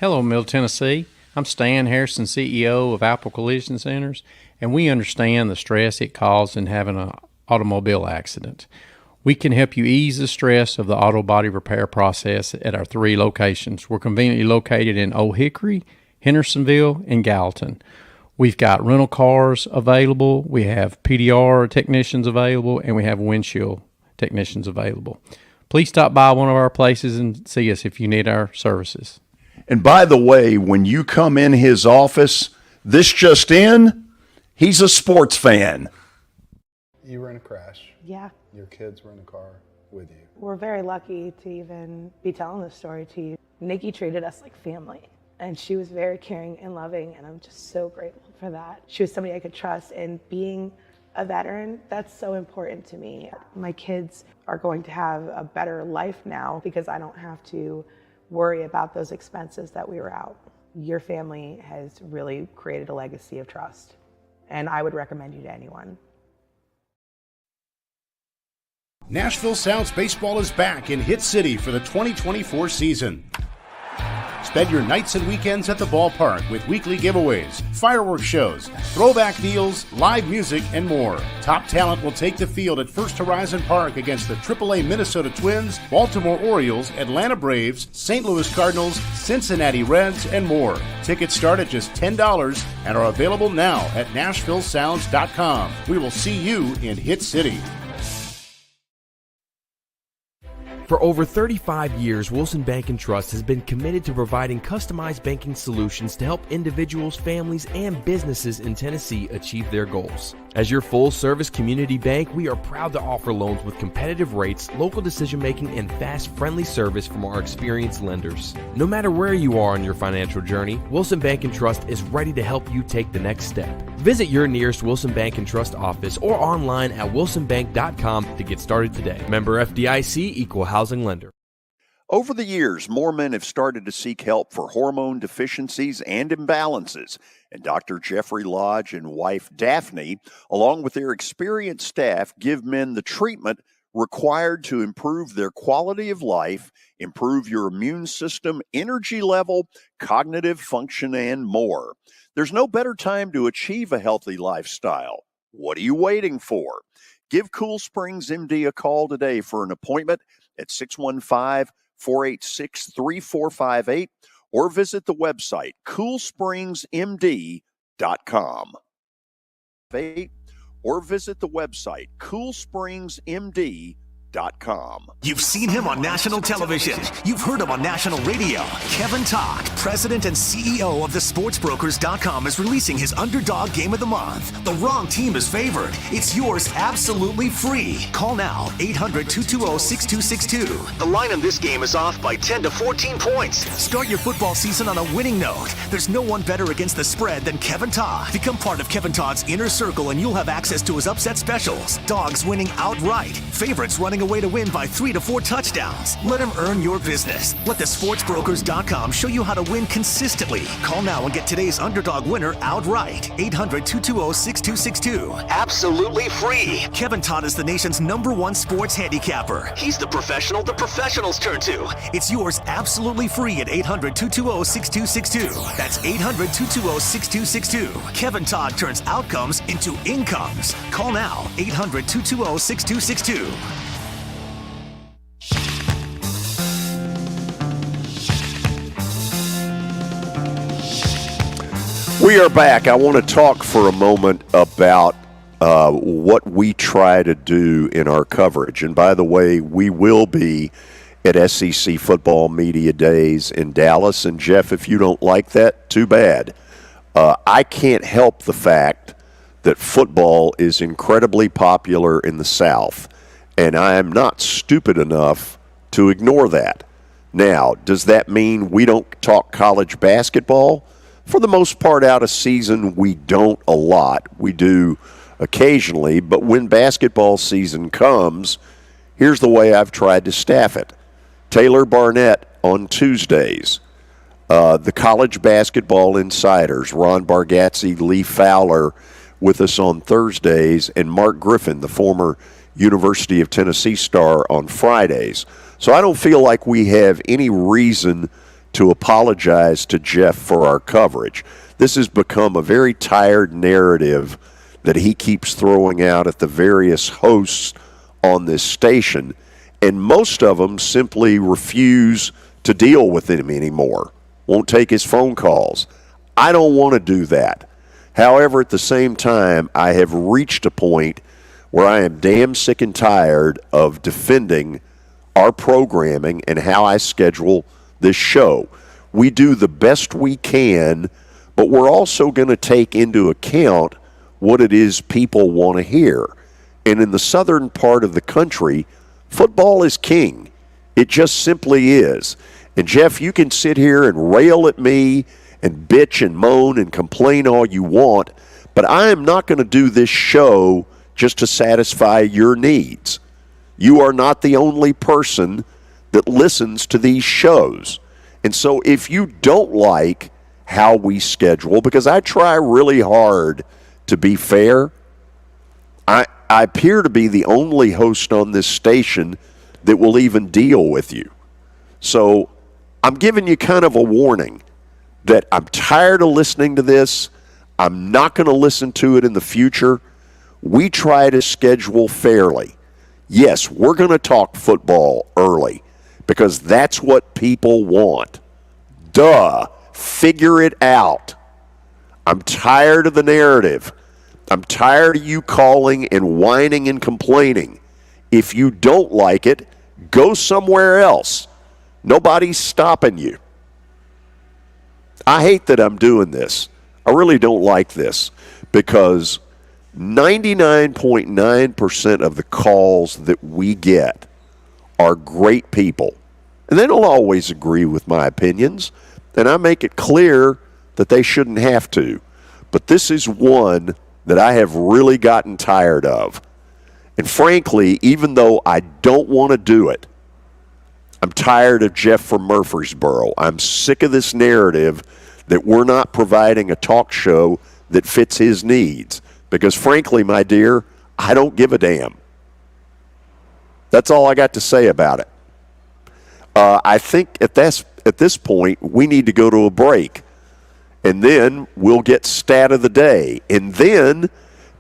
Hello, Middle Tennessee. I'm Stan Harrison, CEO of Apple Collision Centers, and we understand the stress it causes in having an automobile accident. We can help you ease the stress of the auto body repair process at our 3 locations. We're conveniently located in Old Hickory, Hendersonville, and Gallatin. We've got rental cars available, we have PDR technicians available, and we have windshield technicians available. Please stop by one of our places and see us if you need our services. And by the way, when you come in his office, this just in, he's a sports fan. You were in a crash. Yeah. Your kids were in the car with you. We're very lucky to even be telling this story to you. Nikki treated us like family, and she was very caring and loving, and I'm just so grateful for that. She was somebody I could trust, and being a veteran, that's so important to me. My kids are going to have a better life now because I don't have to worry about those expenses that we were out. Your family has really created a legacy of trust, and I would recommend you to anyone. Nashville Sounds Baseball is back in Hit City for the 2024 season. Spend your nights and weekends at the ballpark with weekly giveaways, fireworks shows, throwback deals, live music, and more. Top talent will take the field at First Horizon Park against the AAA Minnesota Twins, Baltimore Orioles, Atlanta Braves, St. Louis Cardinals, Cincinnati Reds, and more. Tickets start at just $10 and are available now at NashvilleSounds.com. We will see you in Hit City. For over 35 years, Wilson Bank & Trust has been committed to providing customized banking solutions to help individuals, families, and businesses in Tennessee achieve their goals. As your full-service community bank, we are proud to offer loans with competitive rates, local decision-making, and fast, friendly service from our experienced lenders. No matter where you are on your financial journey, Wilson Bank & Trust is ready to help you take the next step. Visit your nearest Wilson Bank & Trust office or online at wilsonbank.com to get started today. Member FDIC, Equal Housing Lender. Over the years, more men have started to seek help for hormone deficiencies and imbalances, and Dr. Jeffrey Lodge and wife Daphne, along with their experienced staff, give men the treatment required to improve their quality of life, improve your immune system, energy level, cognitive function, and more. There's no better time to achieve a healthy lifestyle. What are you waiting for? Give Cool Springs MD a call today for an appointment at 615-486-3458 or visit the website coolspringsmd.com. Or visit the website coolspringsmd.com. You've seen him on national television. You've heard him on national radio. Kevin Todd, president and CEO of thesportsbrokers.com, is releasing his underdog game of the month. The wrong team is favored. It's yours absolutely free. Call now, 800-220-6262. The line on this game is off by 10 to 14 points. Start your football season on a winning note. There's no one better against the spread than Kevin Todd. Become part of Kevin Todd's inner circle and you'll have access to his upset specials. Dogs winning outright. Favorites running away to win by 3 to 4 touchdowns. Let him earn your business. Let thesportsbrokers.com show you how to win consistently. Call now and get today's underdog winner outright. 800-220-6262. Absolutely free. Kevin Todd is the nation's #1 sports handicapper. He's the professional the professionals turn to. It's yours absolutely free at 800-220-6262. That's 800-220-6262. Kevin Todd turns outcomes into incomes. Call now, 800-220-6262. We are back. I want to talk for a moment about what we try to do in our coverage. And by the way, we will be at SEC Football Media Days in Dallas. And Jeff, if you don't like that, too bad. I can't help the fact that football is incredibly popular in the South, and I am not stupid enough to ignore that. Now, does that mean we don't talk college basketball? For the most part, out of season, we don't a lot. We do occasionally, but when basketball season comes, here's the way I've tried to staff it. Taylor Barnett on Tuesdays. The college basketball insiders, Ron Bargatze, Lee Fowler, with us on Thursdays, and Mark Griffin, the former University of Tennessee star, on Fridays. So I don't feel like we have any reason to apologize to Jeff for our coverage. This has become a very tired narrative that he keeps throwing out at the various hosts on this station, and most of them simply refuse to deal with him anymore, won't take his phone calls. I don't want to do that. However, at the same time, I have reached a point where I am damn sick and tired of defending our programming and how I schedule this show. We do the best we can, but we're also going to take into account what it is people want to hear. And in the southern part of the country, football is king. It just simply is. And Jeff, you can sit here and rail at me and bitch and moan and complain all you want, but I am not going to do this show just to satisfy your needs. You are not the only person that listens to these shows. And so if you don't like how we schedule, because I try really hard to be fair, I appear to be the only host on this station that will even deal with you. So I'm giving you kind of a warning that I'm tired of listening to this. I'm not going to listen to it in the future. We try to schedule fairly. Yes, we're going to talk football early because that's what people want. Duh. Figure it out. I'm tired of the narrative. I'm tired of you calling and whining and complaining. If you don't like it, go somewhere else. Nobody's stopping you. I hate that I'm doing this. I really don't like this because 99.9% of the calls that we get are great people. And they don't always agree with my opinions, and I make it clear that they shouldn't have to. But this is one that I have really gotten tired of. And frankly, even though I don't want to do it, I'm tired of Jeff from Murfreesboro. I'm sick of this narrative that we're not providing a talk show that fits his needs. Because frankly, my dear, I don't give a damn. That's all I got to say about it. I think at this point, we need to go to a break. And then we'll get stat of the day. And then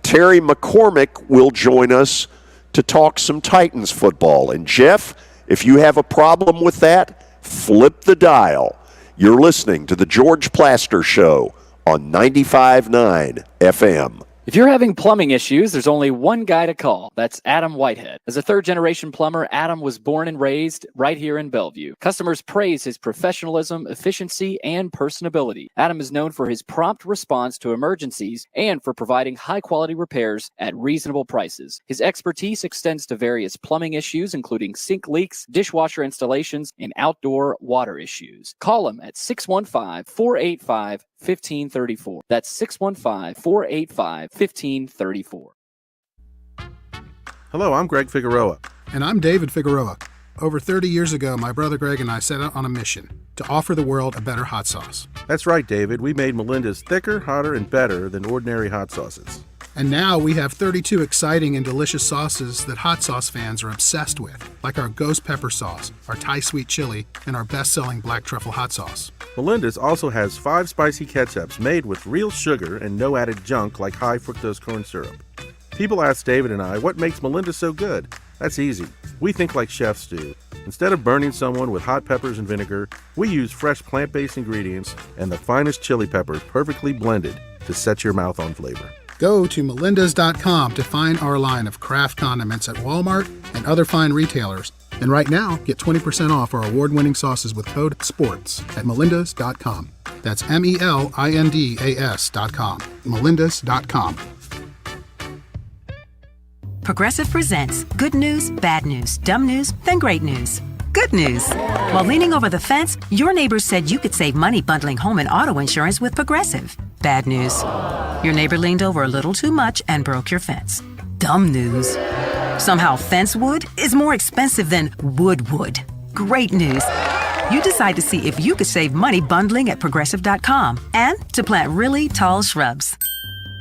Terry McCormick will join us to talk some Titans football. And Jeff, if you have a problem with that, flip the dial. You're listening to The George Plaster Show on 95.9 FM. If you're having plumbing issues, there's only one guy to call. That's Adam Whitehead. As a third-generation plumber, Adam was born and raised right here in Bellevue. Customers praise his professionalism, efficiency, and personability. Adam is known for his prompt response to emergencies and for providing high-quality repairs at reasonable prices. His expertise extends to various plumbing issues, including sink leaks, dishwasher installations, and outdoor water issues. Call him at 615-485-1534. That's 615-485-1534. Hello, I'm Greg Figueroa. And I'm David Figueroa. Over 30 years ago, my brother Greg and I set out on a mission to offer the world a better hot sauce. That's right, David. We made Melinda's thicker, hotter, and better than ordinary hot sauces. And now we have 32 exciting and delicious sauces that hot sauce fans are obsessed with, like our ghost pepper sauce, our Thai sweet chili, and our best-selling black truffle hot sauce. Melinda's also has 5 spicy ketchups made with real sugar and no added junk like high fructose corn syrup. People ask David and I, what makes Melinda so good? That's easy. We think like chefs do. Instead of burning someone with hot peppers and vinegar, we use fresh plant-based ingredients and the finest chili peppers perfectly blended to set your mouth on flavor. Go to melindas.com to find our line of craft condiments at Walmart and other fine retailers. And right now, get 20% off our award-winning sauces with code SPORTS at melindas.com. That's melindas.com. melindas.com. Progressive presents good news, bad news, dumb news, then great news. Good news. While leaning over the fence, your neighbors said you could save money bundling home and auto insurance with Progressive. Bad news. Your neighbor leaned over a little too much and broke your fence. Dumb news. Somehow fence wood is more expensive than wood. great news. You decide to see if you could save money bundling at Progressive.com and to plant really tall shrubs.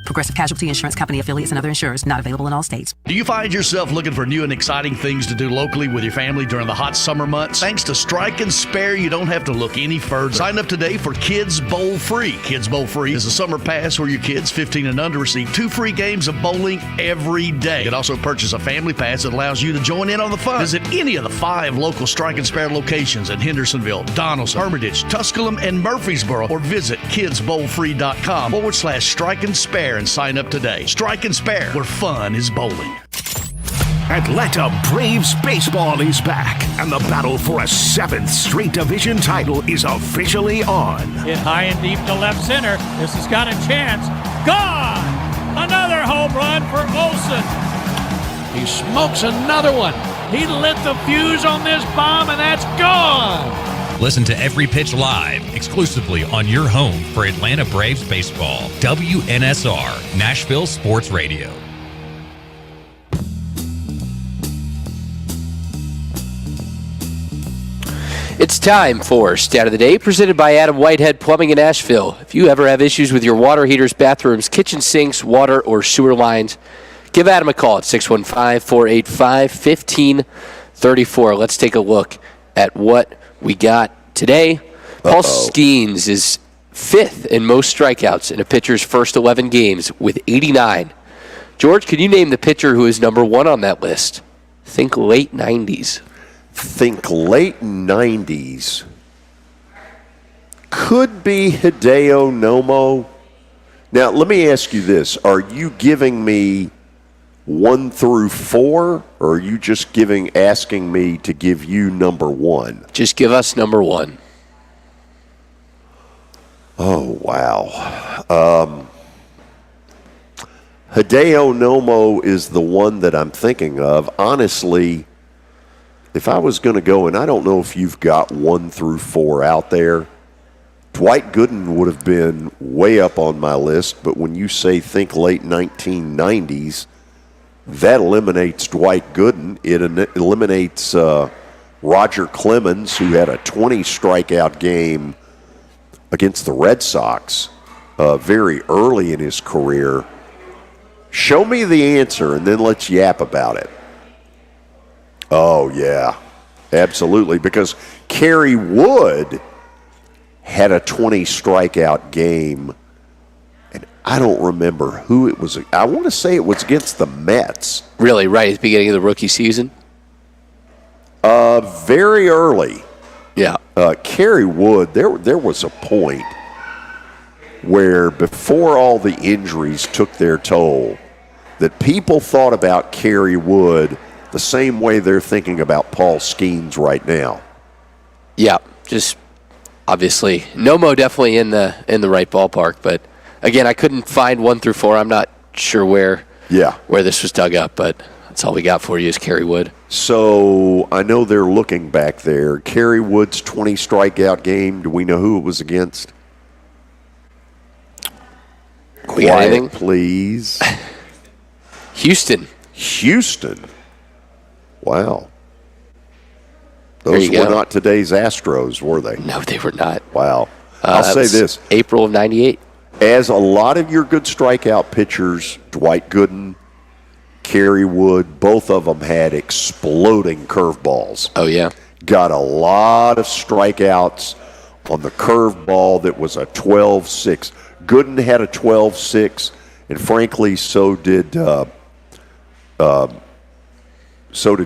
Progressive Casualty Insurance Company affiliates and other insurers not available in all states. Do you find yourself looking for new and exciting things to do locally with your family during the hot summer months? Thanks to Strike and Spare, you don't have to look any further. Sign up today for Kids Bowl Free. Kids Bowl Free is a summer pass where your kids 15 and under receive 2 free games of bowling every day. You can also purchase a family pass that allows you to join in on the fun. Visit any of the 5 local Strike and Spare locations in Hendersonville, Donaldson, Hermitage, Tusculum, and Murfreesboro, or visit kidsbowlfree.com/Strike and Spare and sign up today. Strike and Spare, where fun is bowling. Atlanta Braves baseball is back, and the battle for a 7th straight division title is officially on. Hit high and deep to left center. This has got a chance. Gone! Another home run for Olsen. He smokes another one. He lit the fuse on this bomb, and that's gone. Listen to every pitch live, exclusively on your home for Atlanta Braves baseball. WNSR, Nashville Sports Radio. It's time for Stat of the Day, presented by Adam Whitehead Plumbing in Asheville. If you ever have issues with your water heaters, bathrooms, kitchen sinks, water, or sewer lines, give Adam a call at 615-485-1534. Let's take a look at what we got today. Paul Skeens is 5th in most strikeouts in a pitcher's first 11 games with 89. George, can you name the pitcher who is number 1 on that list? Think late 90s. Think late 90s. Could be Hideo Nomo. Now, let me ask you this. Are you giving me 1 through 4, or are you just asking me to give you number 1? Just give us number 1. Oh, wow. Hideo Nomo is the one that I'm thinking of. Honestly, if I was going to go, and I don't know if you've got 1 through 4 out there, Dwight Gooden would have been way up on my list, but when you say think late 1990s, that eliminates Dwight Gooden. It eliminates Roger Clemens, who had a 20 strikeout game against the Red Sox very early in his career. Show me the answer, and then let's yap about it. Oh, yeah, absolutely, because Kerry Wood had a 20 strikeout game. I don't remember who it was. I want to say it was against the Mets. Really, right at the beginning of the rookie season? Very early. Yeah. Kerry Wood, there was a point where before all the injuries took their toll, that people thought about Kerry Wood the same way they're thinking about Paul Skeens right now. Yeah, just obviously. Nomo definitely in the right ballpark, but again, I couldn't find 1 through 4. I'm not sure where this was dug up, but that's all we got for you is Kerry Wood. So I know they're looking back there. Kerry Wood's 20 strikeout game. Do we know who it was against? We got anything? Please. Houston. Wow. Those were not today's Astros, were they? No, they were not. Wow. I'll say this. April of 98. As a lot of your good strikeout pitchers, Dwight Gooden, Kerry Wood, both of them had exploding curveballs. Oh, yeah. Got a lot of strikeouts on the curveball that was a 12-6. Gooden had a 12-6, and frankly, so did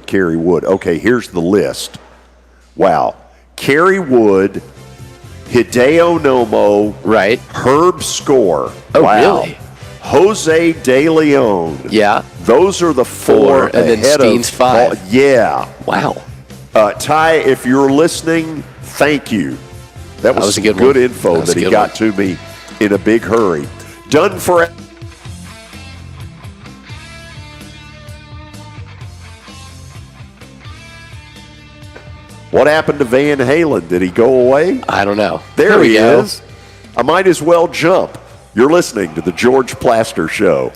Kerry Wood. Okay, here's the list. Wow. Kerry Wood, Hideo Nomo, right? Herb Score. Oh, wow. really? Jose De Leon. Yeah. Those are the 4 and then ahead Skeens of 5. Yeah. Wow. Ty, if you're listening, thank you. That was a good info that he got to me in a big hurry. Done for. What happened to Van Halen? Did he go away? I don't know. There he is. I might as well jump. You're listening to The George Plaster Show.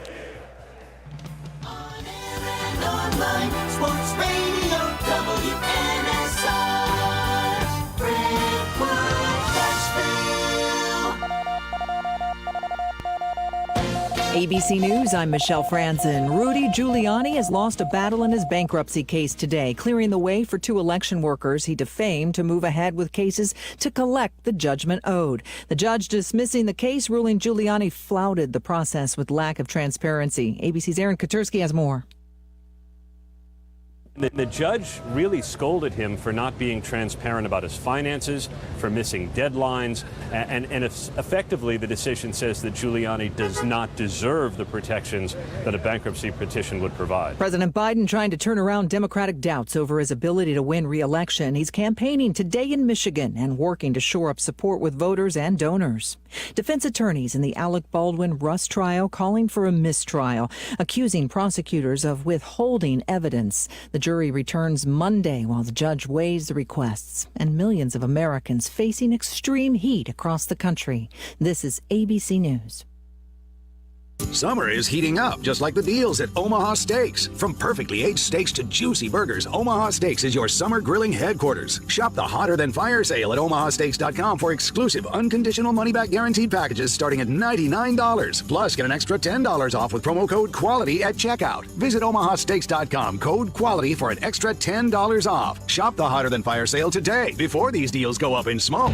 Sports Radio WNSR. ABC News, I'm Michelle Franzen. Rudy Giuliani has lost a battle in his bankruptcy case today, clearing the way for 2 election workers he defamed to move ahead with cases to collect the judgment owed. The judge dismissing the case, ruling Giuliani flouted the process with lack of transparency. ABC's Aaron Katersky has more. The judge really scolded him for not being transparent about his finances, for missing deadlines, and effectively the decision says that Giuliani does not deserve the protections that a bankruptcy petition would provide. President Biden trying to turn around Democratic doubts over his ability to win re-election. He's campaigning today in Michigan and working to shore up support with voters and donors. Defense attorneys in the Alec Baldwin Rust trial calling for a mistrial, accusing prosecutors of withholding evidence. The jury returns Monday while the judge weighs the requests, and millions of Americans facing extreme heat across the country. This is ABC News. Summer is heating up, just like the deals at Omaha Steaks. From perfectly aged steaks to juicy burgers, Omaha Steaks is your summer grilling headquarters. Shop the Hotter Than Fire sale at omahasteaks.com for exclusive, unconditional money-back guaranteed packages starting at $99. Plus, get an extra $10 off with promo code QUALITY at checkout. Visit omahasteaks.com, code QUALITY for an extra $10 off. Shop the Hotter Than Fire sale today, before these deals go up in smoke.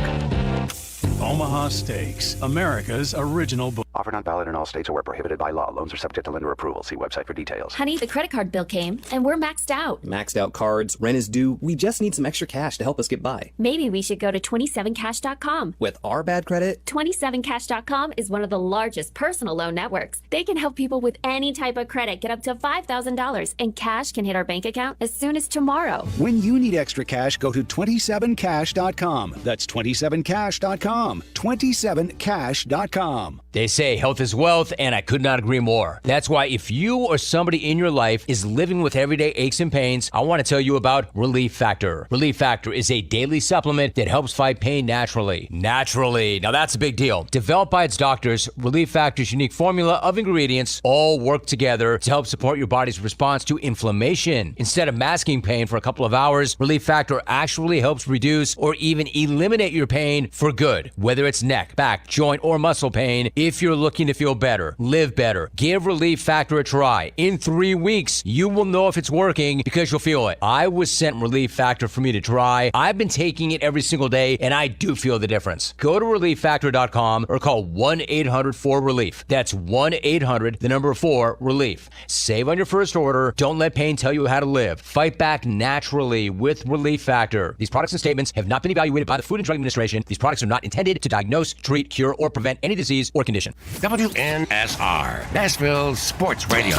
Omaha Steaks, America's original. Offer not valid in all states or where prohibited by law. Loans are subject to lender approval. See website for details. Honey, the credit card bill came, and we're maxed out. Maxed out cards, rent is due. We just need some extra cash to help us get by. Maybe we should go to 27cash.com. With our bad credit? 27cash.com is one of the largest personal loan networks. They can help people with any type of credit get up to $5,000, and cash can hit our bank account as soon as tomorrow. When you need extra cash, go to 27cash.com. That's 27cash.com. 27cash.com. They say health is wealth, and I could not agree more. That's why if you or somebody in your life is living with everyday aches and pains, I want to tell you about Relief Factor. Relief Factor is a daily supplement that helps fight pain naturally. Naturally. Now that's a big deal. Developed by its doctors, Relief Factor's unique formula of ingredients all work together to help support your body's response to inflammation. Instead of masking pain for a couple of hours, Relief Factor actually helps reduce or even eliminate your pain for good. Whether it's neck, back, joint, or muscle pain, if you're looking to feel better, live better, give Relief Factor a try. In 3 weeks, you will know if it's working because you'll feel it. I was sent Relief Factor for me to try. I've been taking it every single day, and I do feel the difference. Go to ReliefFactor.com or call 1-800-4RELIEF. That's 1-800-4-RELIEF. Save on your first order. Don't let pain tell you how to live. Fight back naturally with Relief Factor. These products and statements have not been evaluated by the Food and Drug Administration. These products are not intended to diagnose, treat, cure, or prevent any disease or condition. WNSR, Nashville Sports Radio.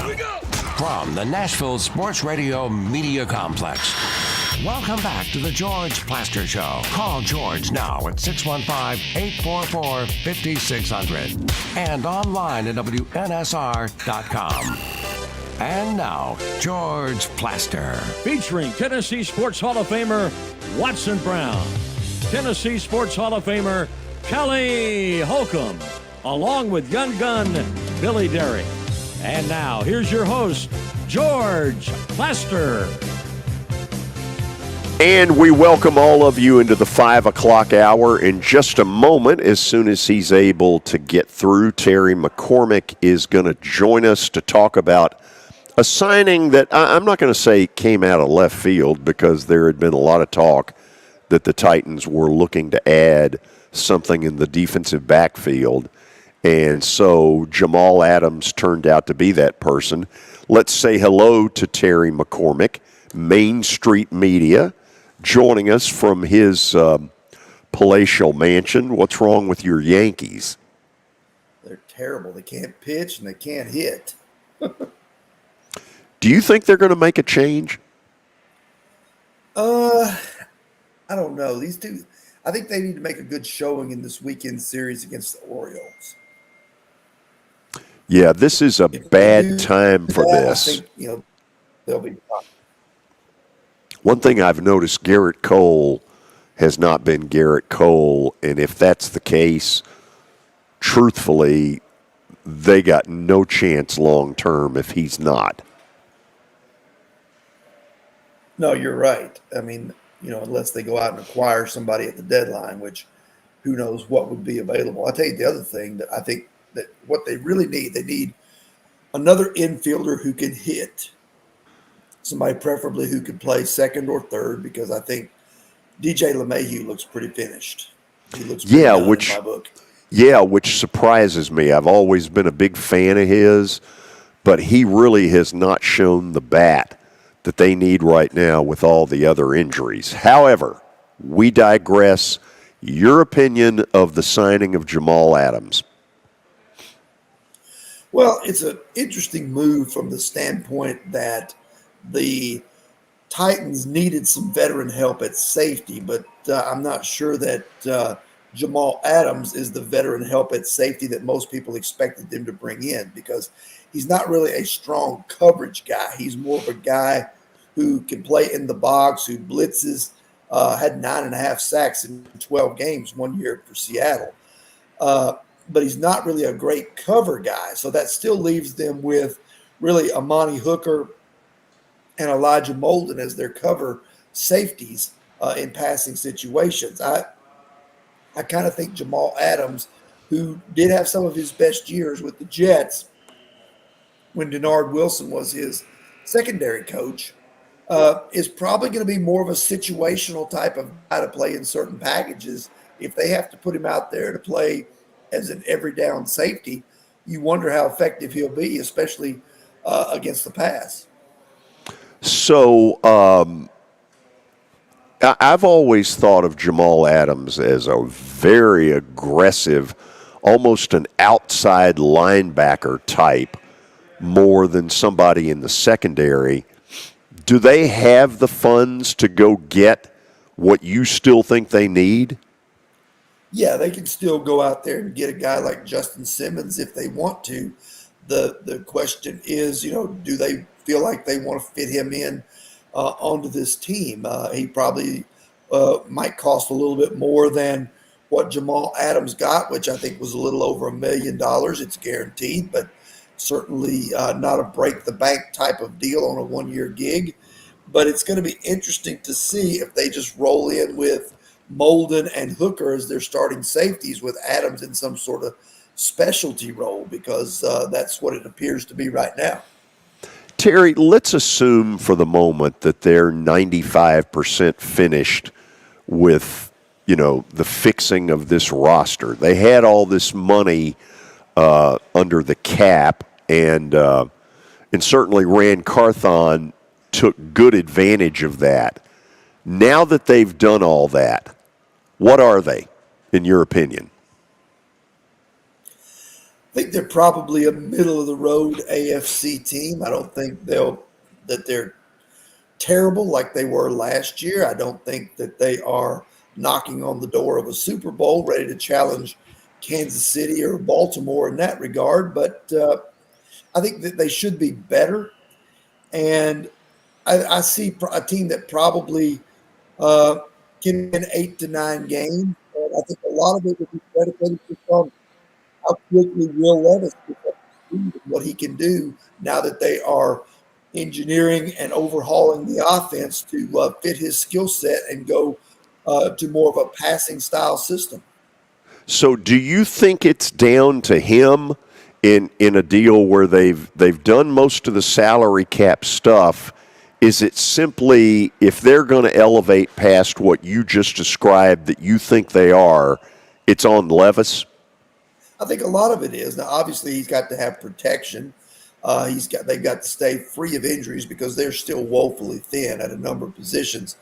From the Nashville Sports Radio Media Complex. Welcome back to the George Plaster Show. Call George now at 615-844-5600 and online at WNSR.com. And now, George Plaster. Featuring Tennessee Sports Hall of Famer Watson Brown, Tennessee Sports Hall of Famer Kelly Holcomb, along with Young Gun Billy Derrick. And now, here's your host, George Plaster. And we welcome all of you into the 5 o'clock hour. In just a moment, as soon as he's able to get through, Terry McCormick is going to join us to talk about a signing that I'm not going to say came out of left field, because there had been a lot of talk that the Titans were looking to add something in the defensive backfield. And so Jamal Adams turned out to be that person. Let's say hello to Terry McCormick, Main Street Media, joining us from his palatial mansion. What's wrong with your Yankees? They're terrible. They can't pitch and they can't hit. Do you think they're going to make a change? I don't know. These two, I think they need to make a good showing in this weekend series against the Orioles. Yeah, this is a bad time for this. I think, they'll be fine. One thing I've noticed, Garrett Cole has not been Garrett Cole, and if that's the case, truthfully, they got no chance long term if he's not. No, you're right. I mean, unless they go out and acquire somebody at the deadline, which who knows what would be available. I'll tell you the other thing that I think that what they really need, they need another infielder who can hit, somebody preferably who could play second or third, because I think DJ LeMahieu looks pretty finished. He looks pretty done in my book. Yeah, which surprises me. I've always been a big fan of his, but he really has not shown the bat that they need right now with all the other injuries. However, we digress. Your opinion of the signing of Jamal Adams? Well, it's an interesting move from the standpoint that the Titans needed some veteran help at safety, but I'm not sure that Jamal Adams is the veteran help at safety that most people expected them to bring in, because he's not really a strong coverage guy. He's more of a guy who can play in the box, who blitzes, had 9.5 sacks in 12 games one year for Seattle. But he's not really a great cover guy. So that still leaves them with really Amani Hooker and Elijah Molden as their cover safeties in passing situations. I kind of think Jamal Adams, who did have some of his best years with the Jets when Denard Wilson was his secondary coach, is probably going to be more of a situational type of guy to play in certain packages. If they have to put him out there to play as an every down safety, you wonder how effective he'll be, especially against the pass. So I've always thought of Jamal Adams as a very aggressive, almost an outside linebacker type, more than somebody in the secondary. Do they have the funds to go get what you still think they need? Yeah, they can still go out there and get a guy like Justin Simmons if they want to. The question is, do they feel like they want to fit him in onto this team? He probably might cost a little bit more than what Jamal Adams got, which I think was a little over $1 million. It's guaranteed, but certainly not a break-the-bank type of deal on a one-year gig. But it's going to be interesting to see if they just roll in with Molden and Hooker as their starting safeties, with Adams in some sort of specialty role, because that's what it appears to be right now. Terry, let's assume for the moment that they're 95% finished with, the fixing of this roster. They had all this money under the cap, and certainly Rand Carthon took good advantage of that. Now that they've done all that, what are they, in your opinion? I think they're probably a middle-of-the-road AFC team. I don't think that they're terrible like they were last year. I don't think that they are knocking on the door of a Super Bowl, ready to challenge Kansas City or Baltimore in that regard. But I think that they should be better. And I see a team that probably can win 8 to 9 games. And I think a lot of it will be predicated on how quickly Will Levis gets up to speed and what he can do now that they are engineering and overhauling the offense to fit his skill set and go to more of a passing style system. So do you think it's down to him in a deal where they've done most of the salary cap stuff? Is it simply, if they're going to elevate past what you just described that you think they are, it's on Levis? I think a lot of it is. Now, obviously, he's got to have protection. They've got to stay free of injuries because they're still woefully thin at a number of positions,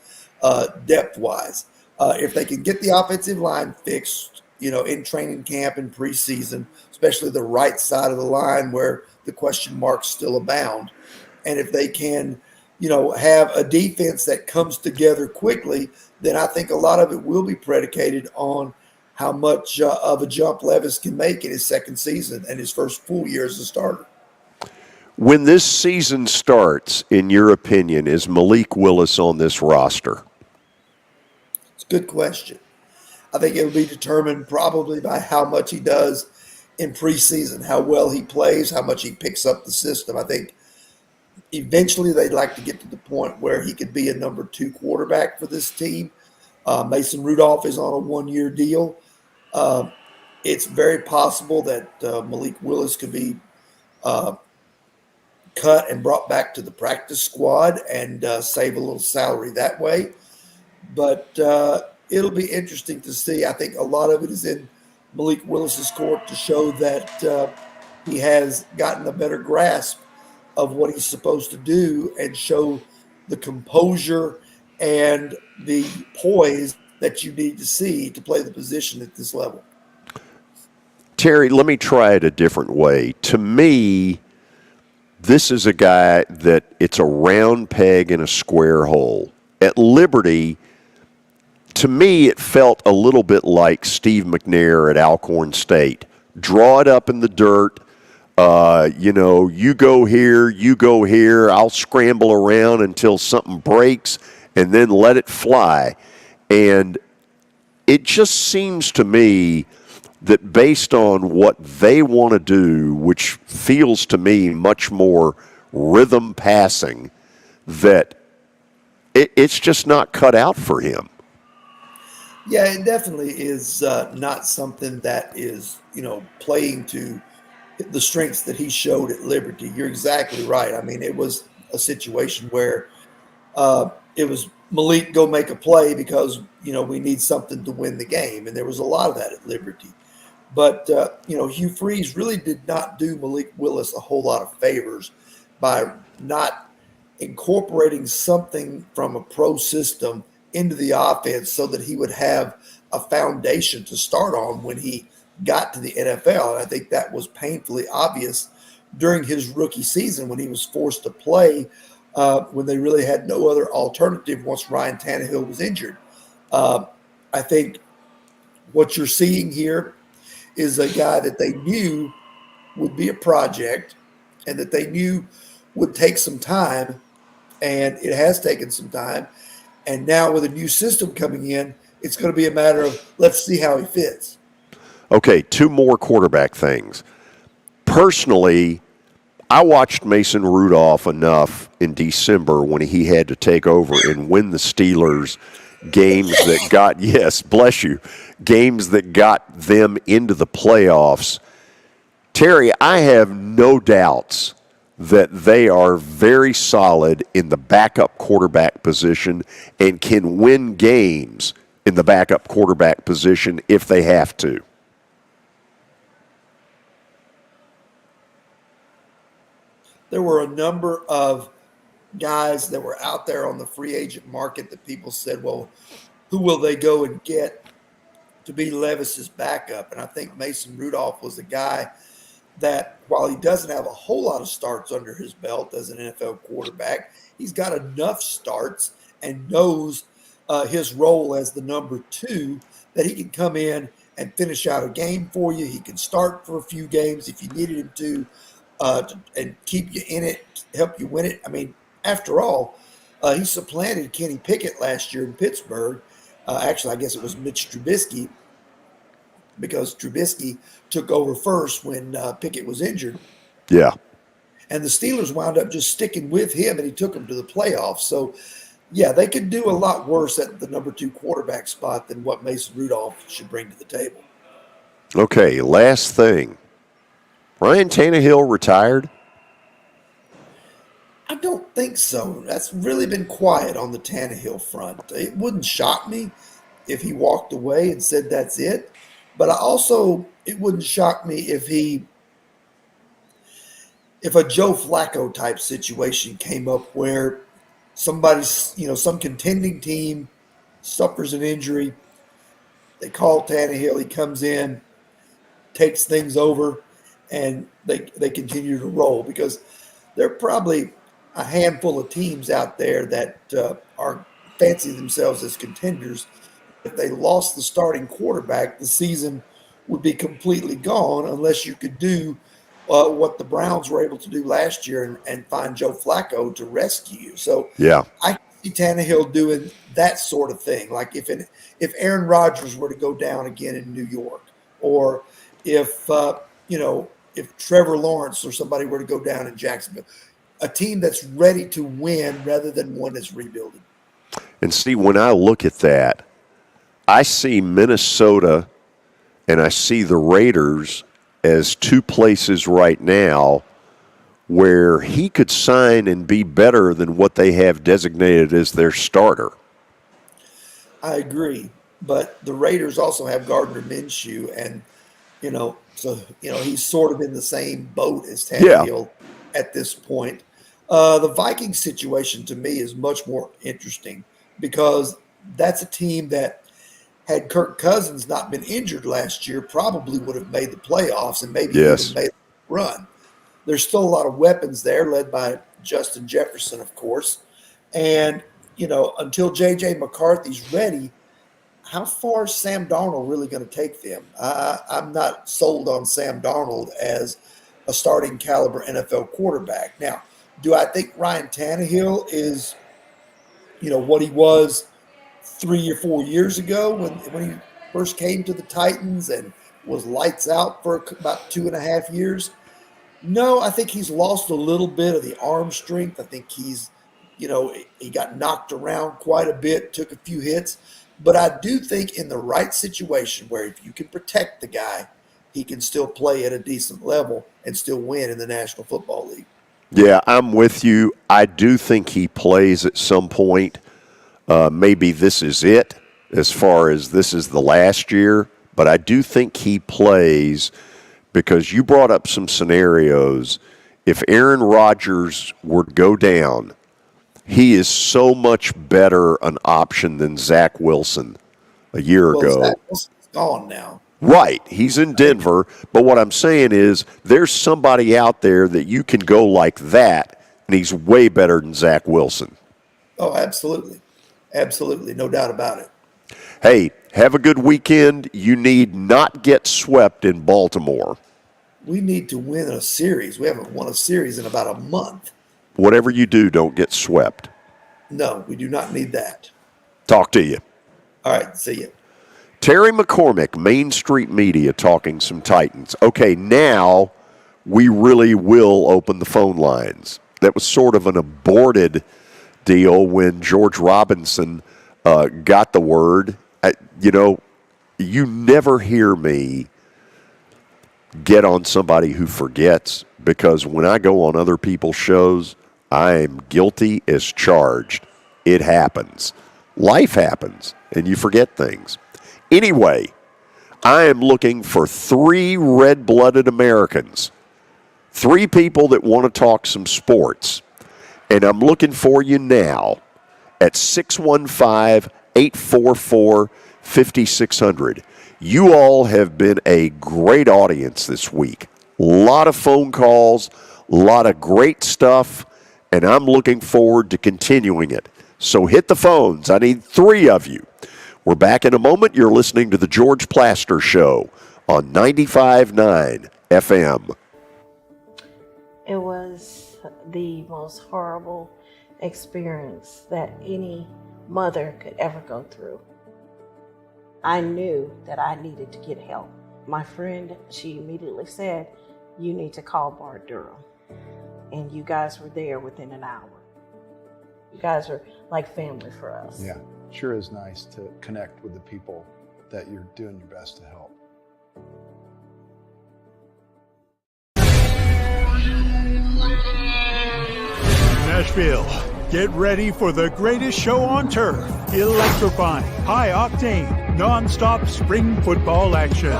depth-wise. If they can get the offensive line fixed, in training camp and preseason, especially the right side of the line where the question marks still abound, and if they can, have a defense that comes together quickly, then I think a lot of it will be predicated on how much of a jump Levis can make in his second season and his first full year as a starter. When this season starts, in your opinion, is Malik Willis on this roster? It's a good question. I think it will be determined probably by how much he does in preseason, how well he plays, how much he picks up the system. I think eventually they'd like to get to the point where he could be a number 2 quarterback for this team. Mason Rudolph is on a 1-year deal. It's very possible that Malik Willis could be cut and brought back to the practice squad and save a little salary that way. But it'll be interesting to see. I think a lot of it is in Malik Willis's court to show that he has gotten a better grasp of what he's supposed to do and show the composure and the poise that you need to see to play the position at this level. Terry, let me try it a different way. To me, this is a guy that it's a round peg in a square hole. At Liberty, to me, it felt a little bit like Steve McNair at Alcorn State. Draw it up in the dirt. You go here, I'll scramble around until something breaks, and then let it fly. And it just seems to me that based on what they want to do, which feels to me much more rhythm passing, that it's just not cut out for him. Yeah, it definitely is not something that is, playing to the strengths that he showed at Liberty. You're exactly right. I mean, it was a situation where it was Malik, go make a play because, we need something to win the game. And there was a lot of that at Liberty. But, Hugh Freeze really did not do Malik Willis a whole lot of favors by not incorporating something from a pro system into the offense so that he would have a foundation to start on when he got to the NFL. And I think that was painfully obvious during his rookie season when he was forced to play when they really had no other alternative once Ryan Tannehill was injured. I think what you're seeing here is a guy that they knew would be a project and that they knew would take some time, and it has taken some time. And now with a new system coming in, it's going to be a matter of let's see how he fits. Okay, two more quarterback things. Personally, I watched Mason Rudolph enough in December when he had to take over and win the Steelers games that got, yes, bless you, games that got them into the playoffs. Terry, I have no doubts that they are very solid in the backup quarterback position and can win games in the backup quarterback position if they have to. There were a number of guys that were out there on the free agent market that people said, well, who will they go and get to be Levis's backup? And I think Mason Rudolph was a guy that while he doesn't have a whole lot of starts under his belt as an NFL quarterback, he's got enough starts and knows his role as the number two that he can come in and finish out a game for you. He can start for a few games if you needed him to and keep you in it, help you win it. I mean, after all, he supplanted Kenny Pickett last year in Pittsburgh. Actually, I guess it was Mitch Trubisky because Trubisky took over first when Pickett was injured. Yeah. And the Steelers wound up just sticking with him, and he took them to the playoffs. So, yeah, they could do a lot worse at the number two quarterback spot than what Mason Rudolph should bring to the table. Okay, last thing. Ryan Tannehill retired? I don't think so. That's really been quiet on the Tannehill front. It wouldn't shock me if he walked away and said that's it. But it wouldn't shock me if a Joe Flacco type situation came up where somebody's, some contending team suffers an injury. They call Tannehill. He comes in, takes things over, and they continue to roll because there are probably a handful of teams out there that are fancy themselves as contenders. If they lost the starting quarterback, the season would be completely gone unless you could do what the Browns were able to do last year and find Joe Flacco to rescue you. So yeah, I see Tannehill doing that sort of thing. Like if Aaron Rodgers were to go down again in New York, or if Trevor Lawrence or somebody were to go down in Jacksonville, a team that's ready to win rather than one that's rebuilding. And see, when I look at that, I see Minnesota and I see the Raiders as two places right now where he could sign and be better than what they have designated as their starter. I agree, but the Raiders also have Gardner Minshew, and he's sort of in the same boat as Tannehill at this point. The Vikings situation to me is much more interesting because that's a team that, had Kirk Cousins not been injured last year, probably would have made the playoffs and maybe even made a run. There's still a lot of weapons there, led by Justin Jefferson, of course. And, until J.J. McCarthy's ready, how far is Sam Darnold really going to take them? I'm not sold on Sam Darnold as a starting caliber NFL quarterback. Now, do I think Ryan Tannehill is, what he was 3 or 4 years ago when he first came to the Titans and was lights out for about 2.5 years? No, I think he's lost a little bit of the arm strength. I think he's, he got knocked around quite a bit, took a few hits. But I do think in the right situation where if you can protect the guy, he can still play at a decent level and still win in the National Football League. Yeah, I'm with you. I do think he plays at some point. Maybe this is it as far as this is the last year. But I do think he plays because you brought up some scenarios. If Aaron Rodgers were to go down, he is so much better an option than Zach Wilson a year ago. Zach Wilson's gone now. Right. He's in Denver. But what I'm saying is there's somebody out there that you can go like that, and he's way better than Zach Wilson. Oh, absolutely. Absolutely. No doubt about it. Hey, have a good weekend. You need not get swept in Baltimore. We need to win a series. We haven't won a series in about a month. Whatever you do, don't get swept. No, we do not need that. Talk to you. All right, see you. Terry McCormick, Main Street Media, talking some Titans. Okay, now we really will open the phone lines. That was sort of an aborted deal when George Robinson got the word. You never hear me get on somebody who forgets, because when I go on other people's shows, I am guilty as charged. It happens. Life happens, and you forget things. Anyway, I am looking for 3 red-blooded Americans, 3 people that want to talk some sports, and I'm looking for you now at 615-844-5600. You all have been a great audience this week. A lot of phone calls, a lot of great stuff, and I'm looking forward to continuing it. So hit the phones. I need 3 of you. We're back in a moment. You're listening to The George Plaster Show on 95.9 FM. It was the most horrible experience that any mother could ever go through. I knew that I needed to get help. My friend, she immediately said, "You need to call Bart Durham." And you guys were there within an hour. You guys are like family for us. Yeah, sure is nice to connect with the people that you're doing your best to help. Nashville, get ready for the greatest show on turf. Electrifying, high-octane, non-stop spring football action.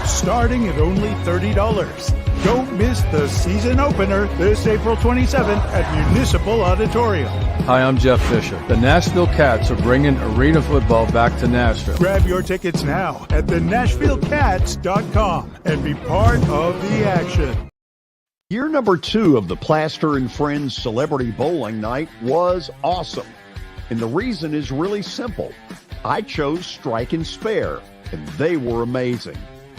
Starting at only $30. Don't miss the season opener this April 27th at Municipal Auditorium. Hi, I'm Jeff Fisher. The Nashville Cats are bringing arena football back to Nashville. Grab your tickets now at thenashvillecats.com and be part of the action. Year number 2 of the Plaster and Friends Celebrity Bowling Night was awesome. And the reason is really simple. I chose Strike and Spare, and they were amazing.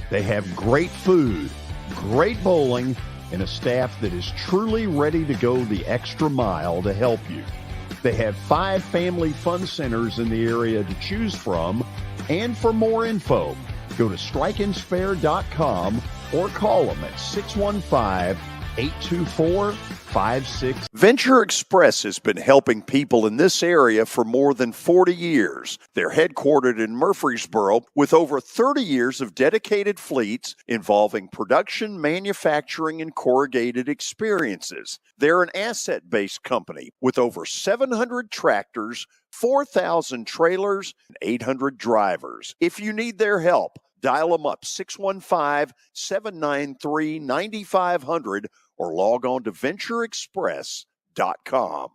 They have great food, great bowling, and a staff that is truly ready to go the extra mile to help you. They have 5 family fun centers in the area to choose from. And for more info, go to strikeandspare.com or call them at 615 824-56. Venture Express has been helping people in this area for more than 40 years. They're headquartered in Murfreesboro with over 30 years of dedicated fleets involving production, manufacturing, and corrugated experiences. They're an asset-based company with over 700 tractors, 4,000 trailers, and 800 drivers. If you need their help, dial them up 615-793-9500 or log on to ventureexpress.com.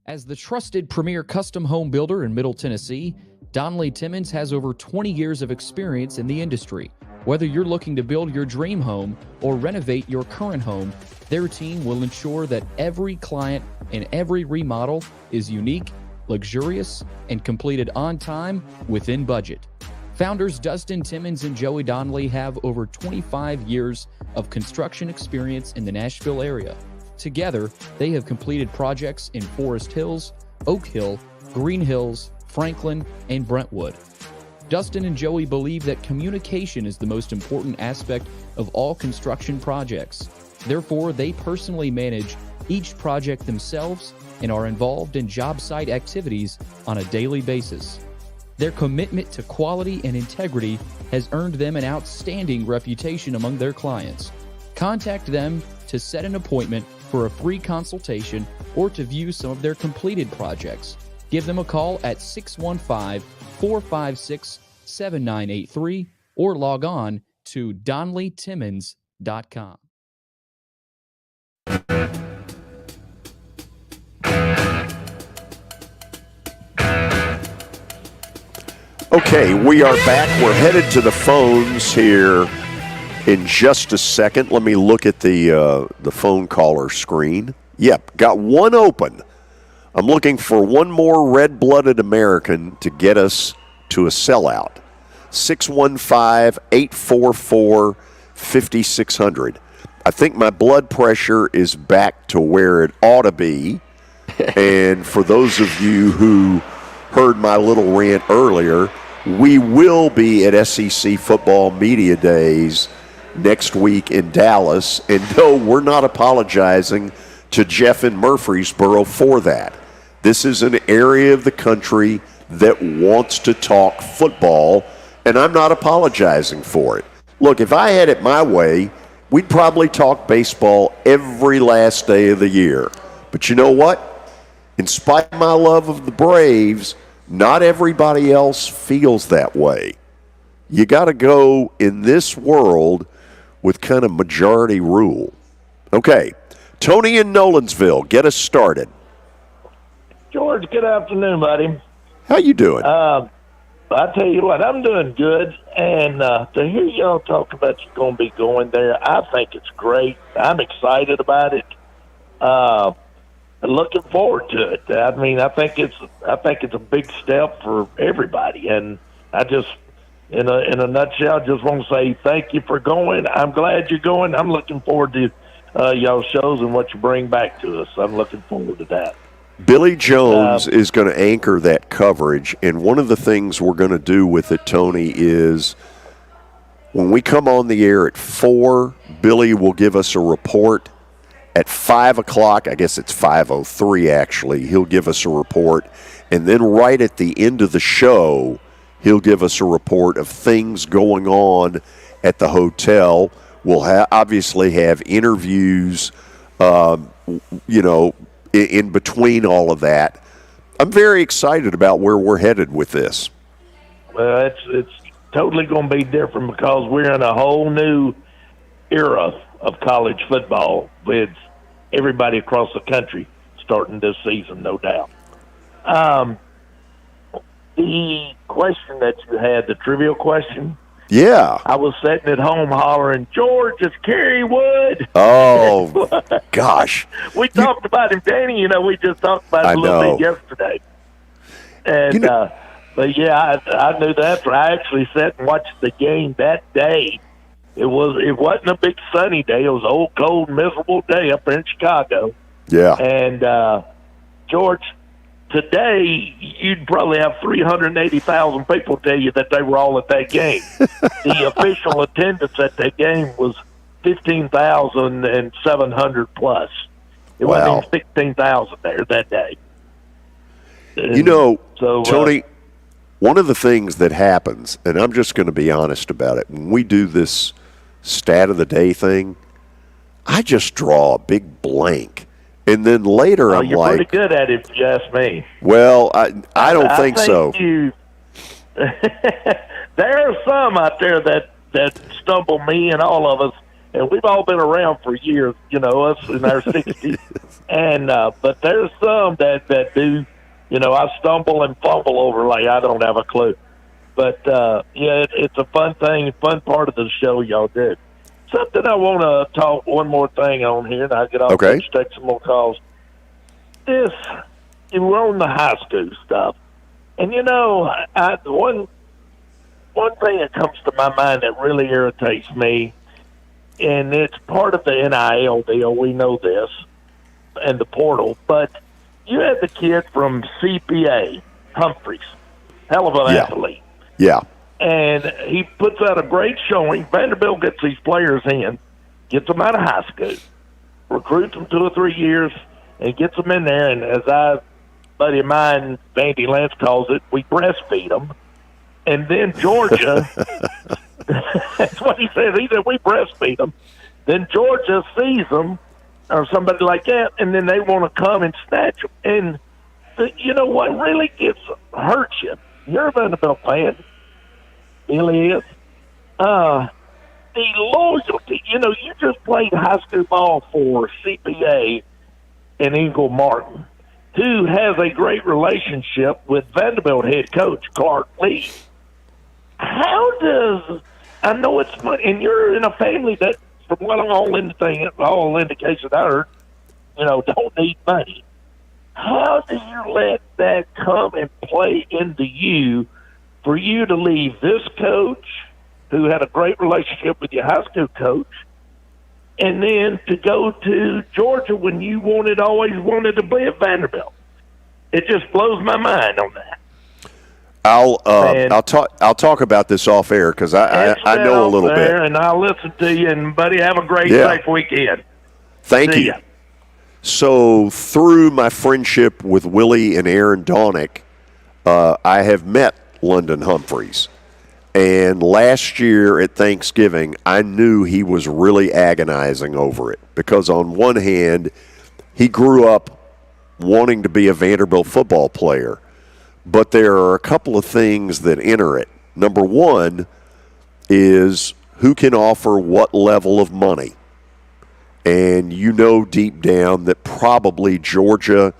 As the trusted premier custom home builder in Middle Tennessee, Donnelly Timmons has over 20 years of experience in the industry. Whether you're looking to build your dream home or renovate your current home, their team will ensure that every client and every remodel is unique, luxurious, and completed on time within budget. Founders Dustin Timmons and Joey Donnelly have over 25 years of construction experience in the Nashville area. Together, they have completed projects in Forest Hills, Oak Hill, Green Hills, Franklin, and Brentwood. Dustin and Joey believe that communication is the most important aspect of all construction projects. Therefore, they personally manage each project themselves and are involved in job site activities on a daily basis. Their commitment to quality and integrity has earned them an outstanding reputation among their clients. Contact them to set an appointment for a free consultation or to view some of their completed projects. Give them a call at 615-456-7983 or log on to DonnellyTimmons.com. Okay, we are back. We're headed to the phones here in just a second. Let me look at the phone caller screen. Yep, got one open. I'm looking for one more red-blooded American to get us to a sellout. 615-844-5600. I think my blood pressure is back to where it ought to be. And for those of you who heard my little rant earlier, we will be at SEC Football Media Days next week in Dallas. And no, we're not apologizing to Jeff in Murfreesboro for that. This is an area of the country that wants to talk football, and I'm not apologizing for it. Look, if I had it my way, we'd probably talk baseball every last day of the year. But you know what? In spite of my love of the Braves, not everybody else feels that way. You got to go in this world with kind of majority rule. Okay, Tony in Nolensville, get us started. George, good afternoon, buddy. How you doing? I tell you what, I'm doing good, and to hear y'all talk about you going to be going there, I think it's great. I'm excited about it. Looking forward to it. I mean, I think it's a big step for everybody, and I just, in a nutshell, just want to say thank you for going. I'm glad you're going. I'm looking forward to y'all shows and what you bring back to us. I'm looking forward to that. Billy Jones is going to anchor that coverage, and one of the things we're going to do with it, Tony, is when we come on the air at 4, Billy will give us a report. At 5 o'clock, I guess it's 5:03 actually, he'll give us a report. And then right at the end of the show, he'll give us a report of things going on at the hotel. We'll obviously have interviews, in between all of that. I'm very excited about where we're headed with this. Well, it's totally going to be different because we're in a whole new era of college football with everybody across the country starting this season, no doubt. The question that you had, the trivial question. Yeah. I was sitting at home hollering, George, it's Kerry Wood. Oh, gosh. We talked about him, Danny. We just talked about it a little bit yesterday. And, but yeah, I knew that. I actually sat and watched the game that day. It wasn't a big sunny day. It was an old, cold, miserable day up in Chicago. Yeah. And, George, today you'd probably have 380,000 people tell you that they were all at that game. The official attendance at that game was 15,700 plus. It wasn't even 16,000 there that day. You know, Tony, one of the things that happens, and I'm just going to be honest about it, when we do this stat of the day thing, I just draw a big blank. And then later I'm you're like... You're pretty good at it, if you ask me. Well, I don't think so. There are some out there that stumble me and all of us, and we've all been around for years, us in our 60s. And but there's some that do, I stumble and fumble over like I don't have a clue. But, it's a fun thing, fun part of the show y'all did. Something I want to talk one more thing on here, and I'll get off and take some more calls. We're on the high school stuff. And, one thing that comes to my mind that really irritates me, and it's part of the NIL deal, we know this, and the portal, but you had the kid from CPA, Humphreys, hell of an athlete. Yeah. And he puts out a great showing. Vanderbilt gets these players in, gets them out of high school, recruits them 2 or 3 years, and gets them in there. And as buddy of mine, Vandy Lance calls it, we breastfeed them. And then Georgia, that's what he says. He said, we breastfeed them. Then Georgia sees them, or somebody like that, and then they want to come and snatch them. And you know what really hurts you? You're a Vanderbilt fan. Really is. The loyalty. You just played high school ball for CPA and Ingle Martin, who has a great relationship with Vanderbilt head coach Clark Lee. How does I know it's money, and you're in a family that, from what all indications I heard, don't need money. How do you let that come and play into you? For you to leave this coach, who had a great relationship with your high school coach, and then to go to Georgia when you always wanted to be at Vanderbilt. It just blows my mind on that. I'll talk about this off air because I know a little bit, and I'll listen to you. And buddy, have a great safe weekend. Thank you. So through my friendship with Willie and Aaron Donick, I have met London Humphreys. And last year at Thanksgiving, I knew he was really agonizing over it because on one hand, he grew up wanting to be a Vanderbilt football player. But there are a couple of things that enter it. Number one is who can offer what level of money. And deep down that probably Georgia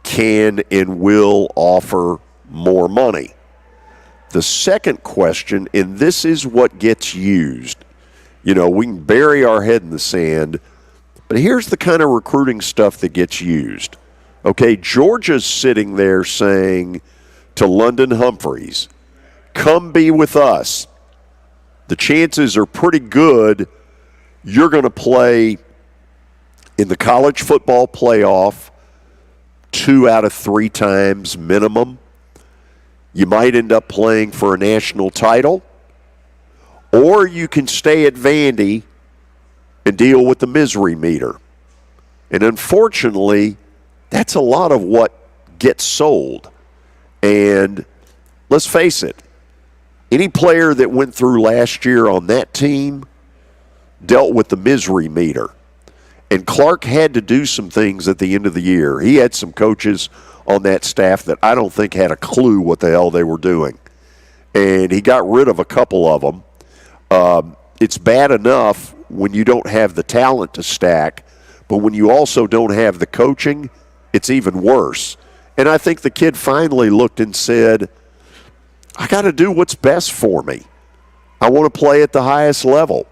can and will offer more money. The second question, and this is what gets used, we can bury our head in the sand, but here's the kind of recruiting stuff that gets used. Okay, Georgia's sitting there saying to London Humphreys, come be with us. The chances are pretty good you're going to play in the college football playoff 2 out of 3 times minimum. You might end up playing for a national title, or you can stay at Vandy and deal with the misery meter. And unfortunately, that's a lot of what gets sold. And let's face it, any player that went through last year on that team dealt with the misery meter. And Clark had to do some things at the end of the year. He had some coaches on that staff that I don't think had a clue what the hell they were doing. And he got rid of a couple of them. It's bad enough when you don't have the talent to stack, but when you also don't have the coaching, it's even worse. And I think the kid finally looked and said, I got to do what's best for me. I want to play at the highest level.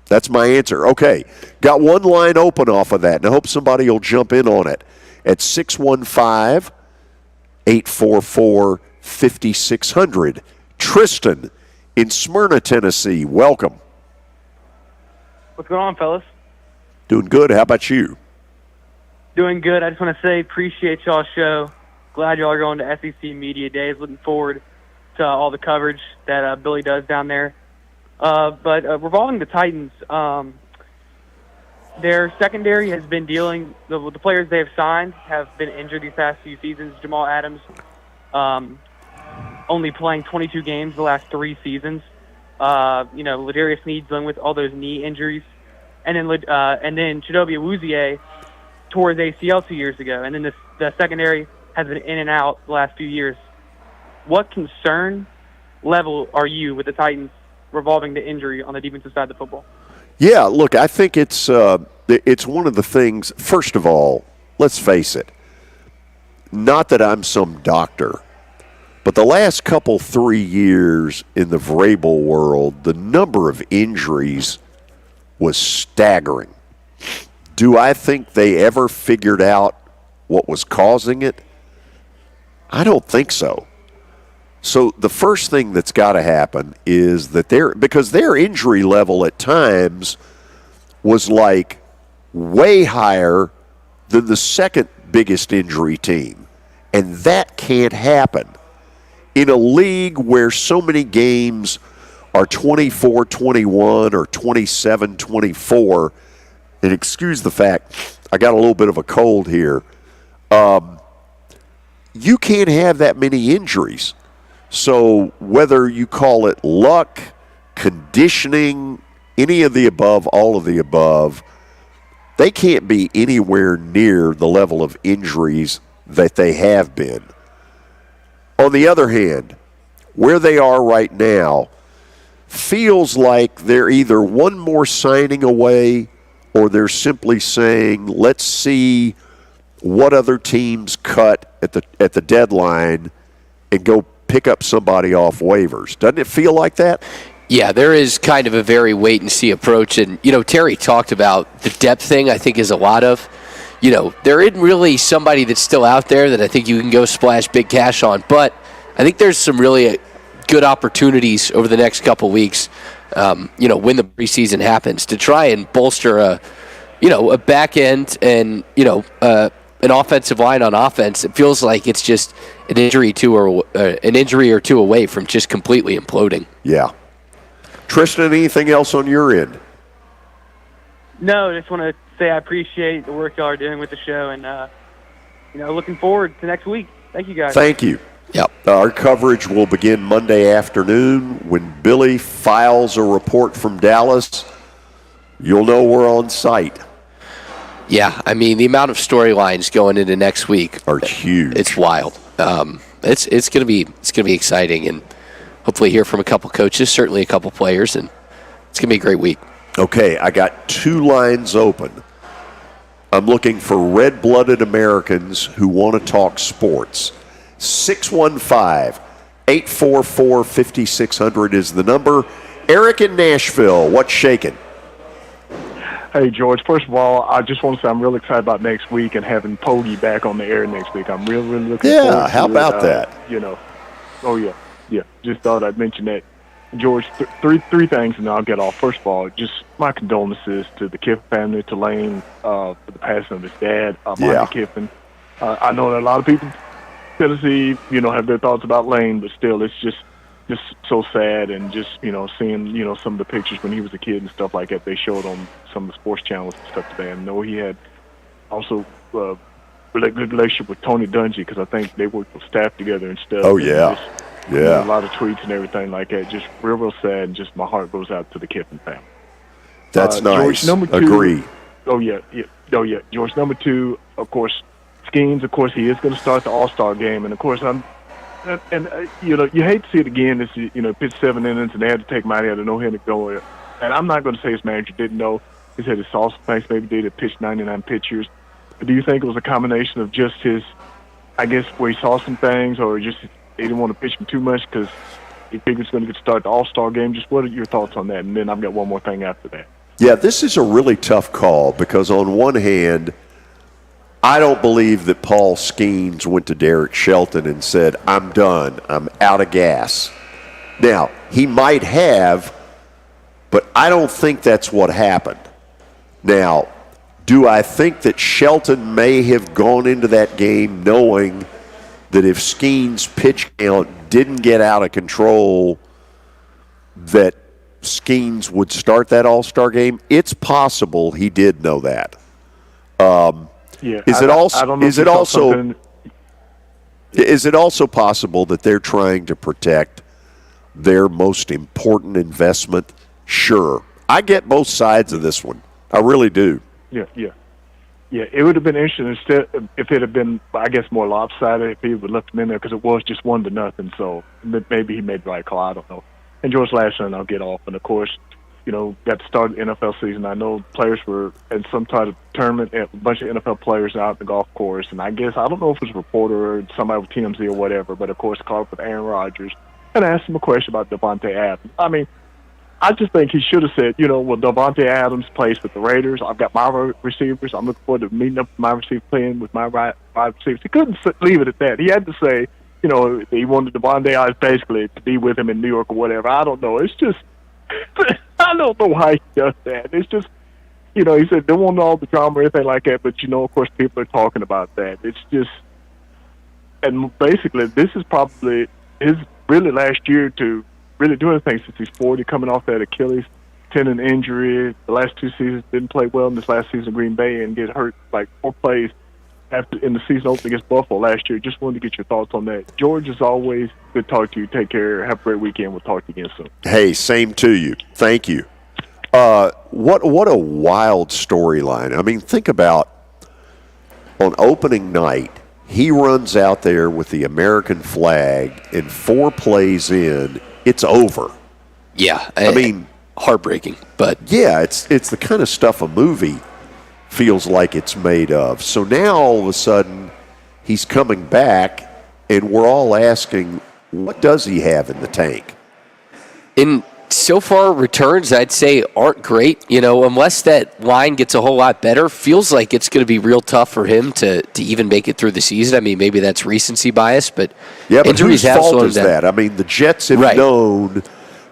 That's my answer. Okay, got one line open off of that, and I hope somebody will jump in on it at 615-844-5600. Tristan in Smyrna, Tennessee. Welcome. What's going on, fellas? Doing good. How about you? Doing good. I just want to say appreciate y'all's show. Glad y'all are going to SEC Media Days. Looking forward to all the coverage that Billy does down there. But revolving the Titans, their secondary has been dealing. The players they have signed have been injured these past few seasons. Jamal Adams, only playing 22 games the last 3 seasons. Ladarius Sneed's dealing with all those knee injuries, and then Chidobe Awuzie tore his ACL 2 years ago, and then the secondary has been in and out the last few years. What concern level are you with the Titans revolving the injury on the defensive side of the football? Yeah, look, I think it's one of the things. First of all, let's face it. Not that I'm some doctor, but the last 3 years in the Vrabel world, the number of injuries was staggering. Do I think they ever figured out what was causing it? I don't think so. So the first thing that's got to happen is that because their injury level at times was like way higher than the second biggest injury team. And that can't happen. In a league where so many games are 24-21 or 27-24, and excuse the fact, I got a little bit of a cold here, you can't have that many injuries. So whether you call it luck, conditioning, any of the above, all of the above, they can't be anywhere near the level of injuries that they have been. On the other hand, where they are right now feels like they're either one more signing away or they're simply saying, let's see what other teams cut at the deadline and go pick up somebody off waivers. Doesn't it feel like that? Yeah, there is kind of a very wait-and-see approach. And, Terry talked about the depth thing, I think, is a lot of. There isn't really somebody that's still out there that I think you can go splash big cash on. But I think there's some really good opportunities over the next couple weeks, when the preseason happens, to try and bolster a back end and, an offensive line on offense. It feels like it's just an injury or two away from just completely imploding. Yeah. Tristan, anything else on your end? No, I just want to say I appreciate the work y'all are doing with the show, and looking forward to next week. Thank you, guys. Thank you. Yep. Our coverage will begin Monday afternoon when Billy files a report from Dallas. You'll know we're on site. Yeah, I mean, the amount of storylines going into next week are huge. It's wild. It's gonna be exciting, and hopefully hear from a couple coaches, certainly a couple players, and it's gonna be a great week. Okay, I got 2 lines open. I'm looking for red-blooded Americans who want to talk sports. 615-844-5600 is the number. Eric in Nashville, what's shaking? Hey, George, first of all, I just want to say I'm really excited about next week and having Poggi back on the air next week. I'm really, really looking forward to it. Yeah, how about that? Oh, yeah. Just thought I'd mention that. George, three things, and I'll get off. First of all, just my condolences to the Kiffin family, to Lane, for the passing of his dad, Monty Kiffin. I know that a lot of people in Tennessee, have their thoughts about Lane, but still, it's just so sad, and just, seeing, some of the pictures when he was a kid and stuff like that they showed on some of the sports channels and stuff today. I know he had also a good relationship with Tony Dungy, because I think they worked with staff together and stuff. Oh, yeah. A lot of tweets and everything like that. Just real sad, and just my heart goes out to the Kiffin family. That's nice. George, number 2, agree. Oh, yeah. George, number 2, of course, Skeens, of course, he is going to start the All-Star game, and of course, you hate to see it again. This, pitched 7 innings, and they had to take him out. He had a no-hitter going. And I'm not going to say his manager didn't know. He said his saw some things, maybe did it, pitched 99 pitchers. But do you think it was a combination of just his, I guess, where he saw some things, or just they didn't want to pitch him too much because he figured it's going to get start the All-Star game? Just what are your thoughts on that? And then I've got one more thing after that. Yeah, this is a really tough call because on one hand, I don't believe that Paul Skeens went to Derek Shelton and said, I'm done, I'm out of gas. Now, he might have, but I don't think that's what happened. Now, do I think that Shelton may have gone into that game knowing that if Skeens' pitch count didn't get out of control, that Skeens would start that All-Star game. It's possible he did know that. Is it also possible that they're trying to protect their most important investment? Sure. I get both sides of this one. I really do. Yeah, it would have been interesting instead if it had been, I guess, more lopsided if he would have left him in there because it was just 1-0. So maybe he made the right call. I don't know. And George last night, I'll get off. And of course, got to start the NFL season. I know players were in some type of tournament, a bunch of NFL players out in the golf course. And I guess, I don't know if it was a reporter or somebody with TMZ or whatever, but of course, called up with Aaron Rodgers and asked him a question about Davante Adams. I mean, I just think he should have said, well, Davante Adams plays with the Raiders. I've got my receivers. I'm looking forward to meeting up with my receiver, playing with my wide receivers. He couldn't leave it at that. He had to say, he wanted Davante Adams basically to be with him in New York or whatever. I don't know. It's just, I don't know why he does that. It's just, he said, don't want all the drama or anything like that, but, of course, people are talking about that. It's just, and basically, this is probably his really last year to really do anything since he's 40, coming off that Achilles tendon injury. The last 2 seasons didn't play well in this last season in Green Bay and get hurt like 4 plays in the season opener against Buffalo last year. Just wanted to get your thoughts on that. George, as always, good to talk to you. Take care. Have a great weekend. We'll talk to you again soon. Hey, same to you. Thank you. What a wild storyline. I mean, think about on opening night, he runs out there with the American flag, and 4 plays in, it's over. Yeah, I mean, heartbreaking, but yeah, it's the kind of stuff a movie feels like it's made of. So now all of a sudden he's coming back, and we're all asking, what does he have in the tank? In so far, returns I'd say aren't great. Unless that line gets a whole lot better, feels like it's going to be real tough for him to even make it through the season. I mean, maybe that's recency bias, but injuries whose have fault slowed is him down. that? I mean, the Jets have known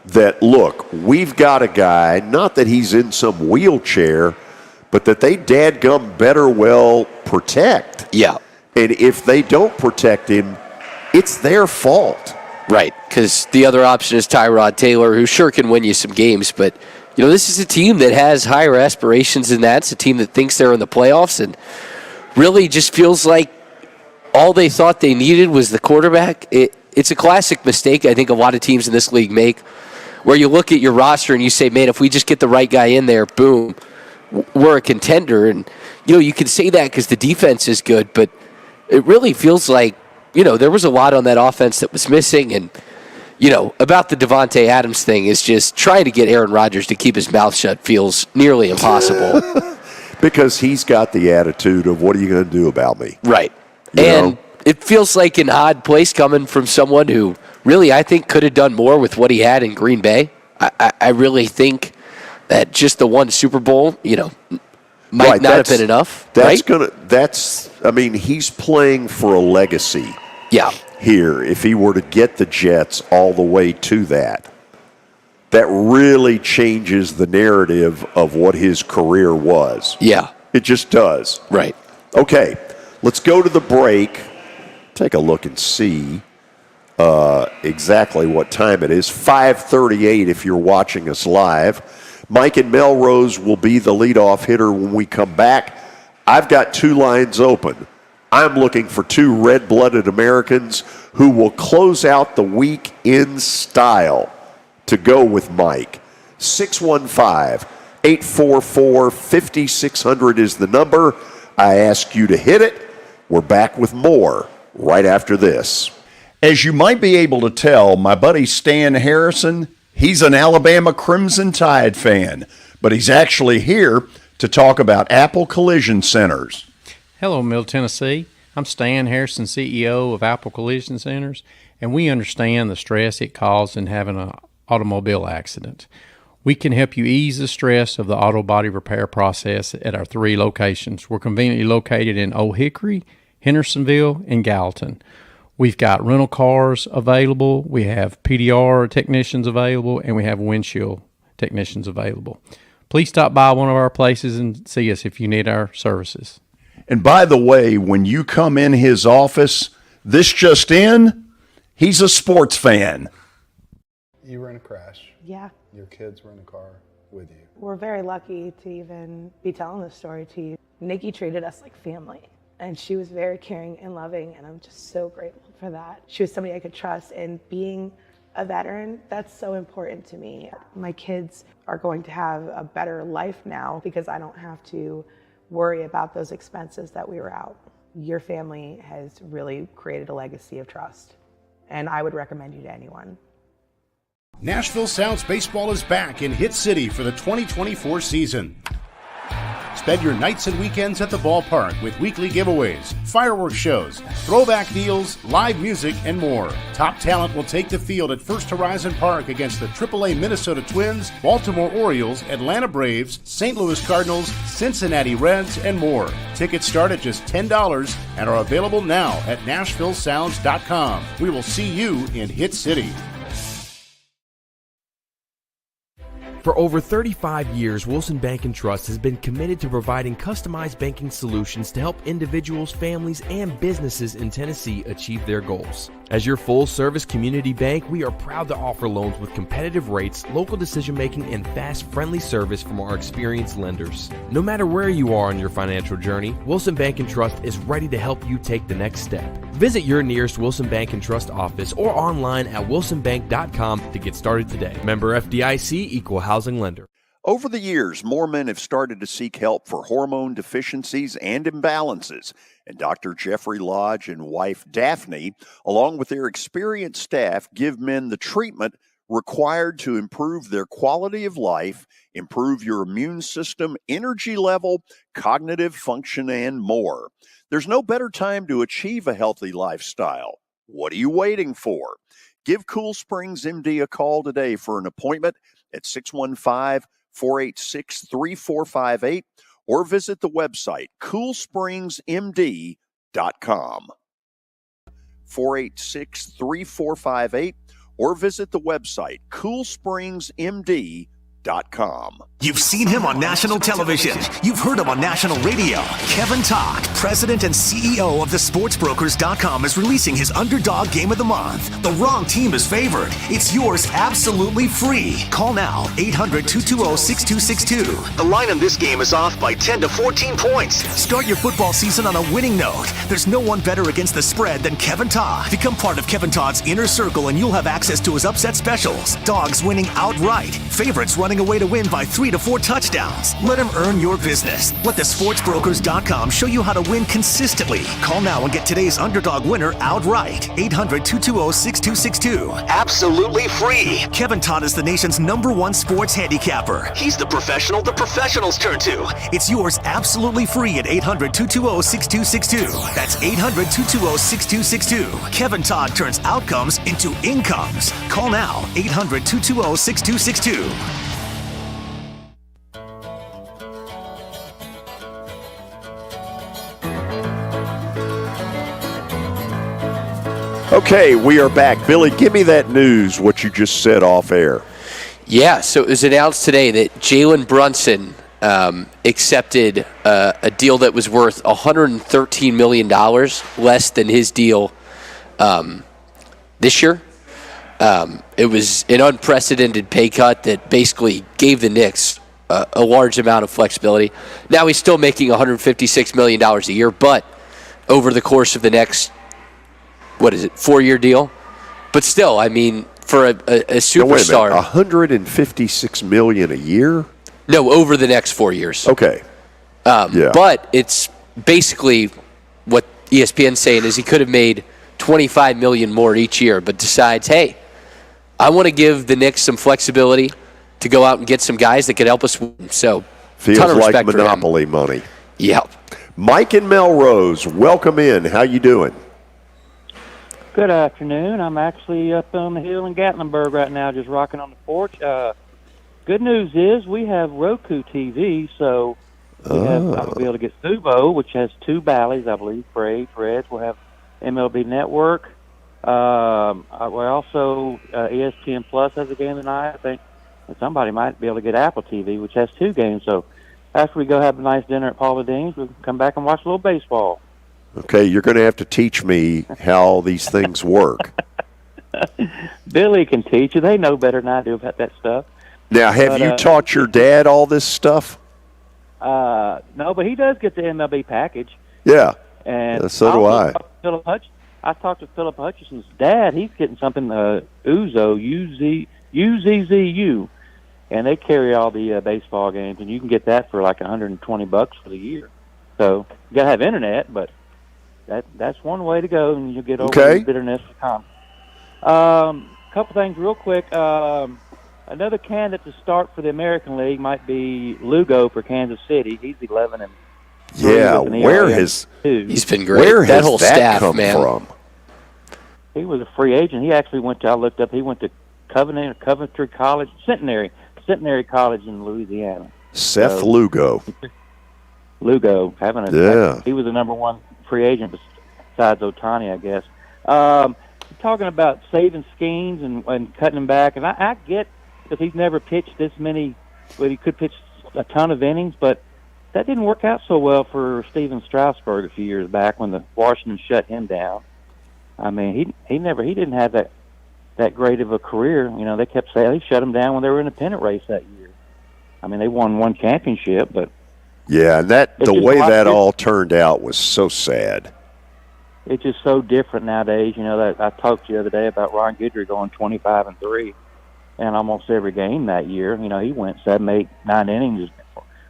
that, look, we've got a guy, not that he's in some wheelchair, but that they dadgum better well protect. Yeah. And if they don't protect him, it's their fault. Right, because the other option is Tyrod Taylor, who sure can win you some games, but this is a team that has higher aspirations than that. It's a team that thinks they're in the playoffs and really just feels like all they thought they needed was the quarterback. It's a classic mistake I think a lot of teams in this league make, where you look at your roster and you say, man, if we just get the right guy in there, boom, we're a contender. And, you can say that because the defense is good, but it really feels like, there was a lot on that offense that was missing. And, about the Davante Adams thing is just trying to get Aaron Rodgers to keep his mouth shut feels nearly impossible. Because he's got the attitude of, what are you going to do about me? Right. It feels like an odd place coming from someone who really, I think, could have done more with what he had in Green Bay. I really think that just the one Super Bowl, might not have been enough. He's playing for a legacy. Yeah. Here, if he were to get the Jets all the way to that really changes the narrative of what his career was. Yeah. It just does. Right. Okay, let's go to the break. Take a look and see exactly what time it is. 5:38 if you're watching us live. Mike and Melrose will be the leadoff hitter when we come back. I've got 2 lines open. I'm looking for 2 red-blooded Americans who will close out the week in style to go with Mike. 615-844-5600 is the number. I ask you to hit it. We're back with more right after this. As you might be able to tell, my buddy Stan Harrison, he's an Alabama Crimson Tide fan, but he's actually here to talk about Apple Collision Centers. Hello, Middle Tennessee. I'm Stan Harrison, CEO of Apple Collision Centers, and we understand the stress it causes in having an automobile accident. We can help you ease the stress of the auto body repair process at our 3 locations. We're conveniently located in Old Hickory, Hendersonville, and Gallatin. We've got rental cars available, we have PDR technicians available, and we have windshield technicians available. Please stop by one of our places and see us if you need our services. And by the way, when you come in his office, this just in, he's a sports fan. You were in a crash. Yeah. Your kids were in the car with you. We're very lucky to even be telling this story to you. Nikki treated us like family, and she was very caring and loving, and I'm just so grateful for that. She was somebody I could trust, and being a veteran, that's so important to me. My kids are going to have a better life now because I don't have to worry about those expenses that we were out. Your family has really created a legacy of trust, and I would recommend you to anyone. Nashville Sounds Baseball is back in Hit City for the 2024 season. Spend your nights and weekends at the ballpark with weekly giveaways, fireworks shows, throwback deals, live music, and more. Top talent will take the field at First Horizon Park against the AAA Minnesota Twins, Baltimore Orioles, Atlanta Braves, St. Louis Cardinals, Cincinnati Reds, and more. Tickets start at just $10 and are available now at NashvilleSounds.com. We will see you in Hit City. For over 35 years, Wilson Bank & Trust has been committed to providing customized banking solutions to help individuals, families, and businesses in Tennessee achieve their goals. As your full-service community bank, we are proud to offer loans with competitive rates, local decision-making, and fast, friendly service from our experienced lenders. No matter where you are on your financial journey, Wilson Bank & Trust is ready to help you take the next step. Visit your nearest Wilson Bank & Trust office or online at wilsonbank.com to get started today. Member FDIC, Equal Housing Lender. Over the years, more men have started to seek help for hormone deficiencies and imbalances. And Dr. Jeffrey Lodge and wife Daphne, along with their experienced staff, give men the treatment required to improve their quality of life, improve your immune system, energy level, cognitive function, and more. There's no better time to achieve a healthy lifestyle. What are you waiting for? Give Cool Springs MD a call today for an appointment at 615-486-3458 or visit the website coolspringsmd.com. 486-3458 or visit the website coolspringsmd.com. You've seen him on national television. You've heard him on national radio. Kevin Todd, president and CEO of thesportsbrokers.com, is releasing his underdog game of the month. The wrong team is favored. It's yours absolutely free. Call now, 800-220-6262. The line on this game is off by 10 to 14 points. Start your football season on a winning note. There's no one better against the spread than Kevin Todd. Become part of Kevin Todd's inner circle and you'll have access to his upset specials. Dogs winning outright. Favorites running away to win by 3 to 4 touchdowns. Let him earn your business. Let thesportsbrokers.com show you how to win consistently. Call now and get today's underdog winner outright. 800-220-6262. Absolutely free. Kevin Todd is the nation's #1 sports handicapper. He's the professional the professionals turn to. It's yours absolutely free at 800-220-6262. That's 800-220-6262. Kevin Todd turns outcomes into incomes. Call now, 800-220-6262. Okay, we are back. Billy, give me that news, what you just said off air. Yeah, so it was announced today that Jalen Brunson accepted a deal that was worth $113 million, less than his deal this year. It was an unprecedented pay cut that basically gave the Knicks a large amount of flexibility. Now he's still making $156 million a year, but over the course of the next 4-year deal? But still, I mean, for a superstar. No, $156 million a year? No, over the next 4 years. Okay. Yeah. But it's basically what ESPN's saying is he could have made $25 million more each year, but decides, hey, I want to give the Knicks some flexibility to go out and get some guys that could help us win. So, feels ton of like respect monopoly money. Yep. Mike in Melrose, welcome in. How you doing? Good afternoon. I'm actually up on the hill in Gatlinburg right now, just rocking on the porch. Good news is we have Roku TV, so I'll be able to get Fubo, which has 2 Bally's, I believe, for Reds. We'll have MLB Network. We're also ESPN Plus has a game tonight. I think somebody might be able to get Apple TV, which has 2 games. So after we go have a nice dinner at Paula Dean's, we'll come back and watch a little baseball. Okay, you're going to have to teach me how these things work. Billy can teach you. They know better than I do about that stuff. Now, have you taught your dad all this stuff? No, but he does get the MLB package. Yeah. And So do I. I talked to Philip Hutchinson's dad. He's getting something, Uzo, UZZU, and they carry all the baseball games, and you can get that for like $120 for the year. So you got to have internet, but that's one way to go, and you'll get over the bitterness of time. Couple things real quick. Another candidate to start for the American League might be Lugo for Kansas City. He's 11 and yeah. Where has he's been great? Where that has whole that staff, come man. from? He was a free agent. He actually went to. I looked up. He went to Coventry College, Centenary College in Louisiana. Seth Lugo. Lugo having a he was the number one free agent besides Ohtani, I guess. Talking about saving schemes and cutting them back, and I get because he's never pitched this many, but he could pitch a ton of innings, but that didn't work out so well for Steven Strasburg a few years back when the Washington shut him down. I mean, he didn't have that great of a career. You know, they kept saying they shut him down when they were in a pennant race that year. I mean, they won one championship, but yeah, and the way that all turned out was so sad. It's just so different nowadays. You know, that I talked to you the other day about Ron Guidry going 25-3, and almost every game that year, you know, he went 7, 8, 9 innings,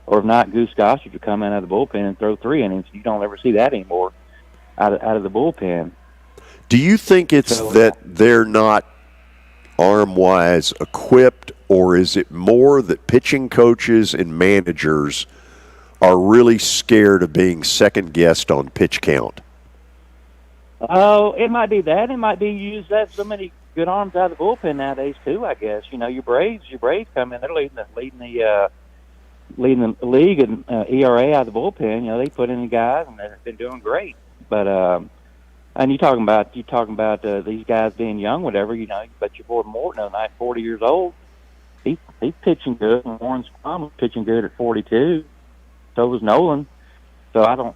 or if not, Goose Gossage would come in out of the bullpen and throw 3 innings. You don't ever see that anymore out of the bullpen. Do you think it's that they're not arm-wise equipped, or is it more that pitching coaches and managers are really scared of being second-guessed on pitch count? Oh, it might be that. It might be you use that so many good arms out of the bullpen nowadays too. I guess you know your Braves come in. They're leading the league in ERA out of the bullpen. You know they put in the guys and they've been doing great. But and you talking about these guys being young, whatever. You know, but your boy Morton, 40 years old. He's pitching good. And Warren Spahn was pitching good at 42. So was Nolan. So I don't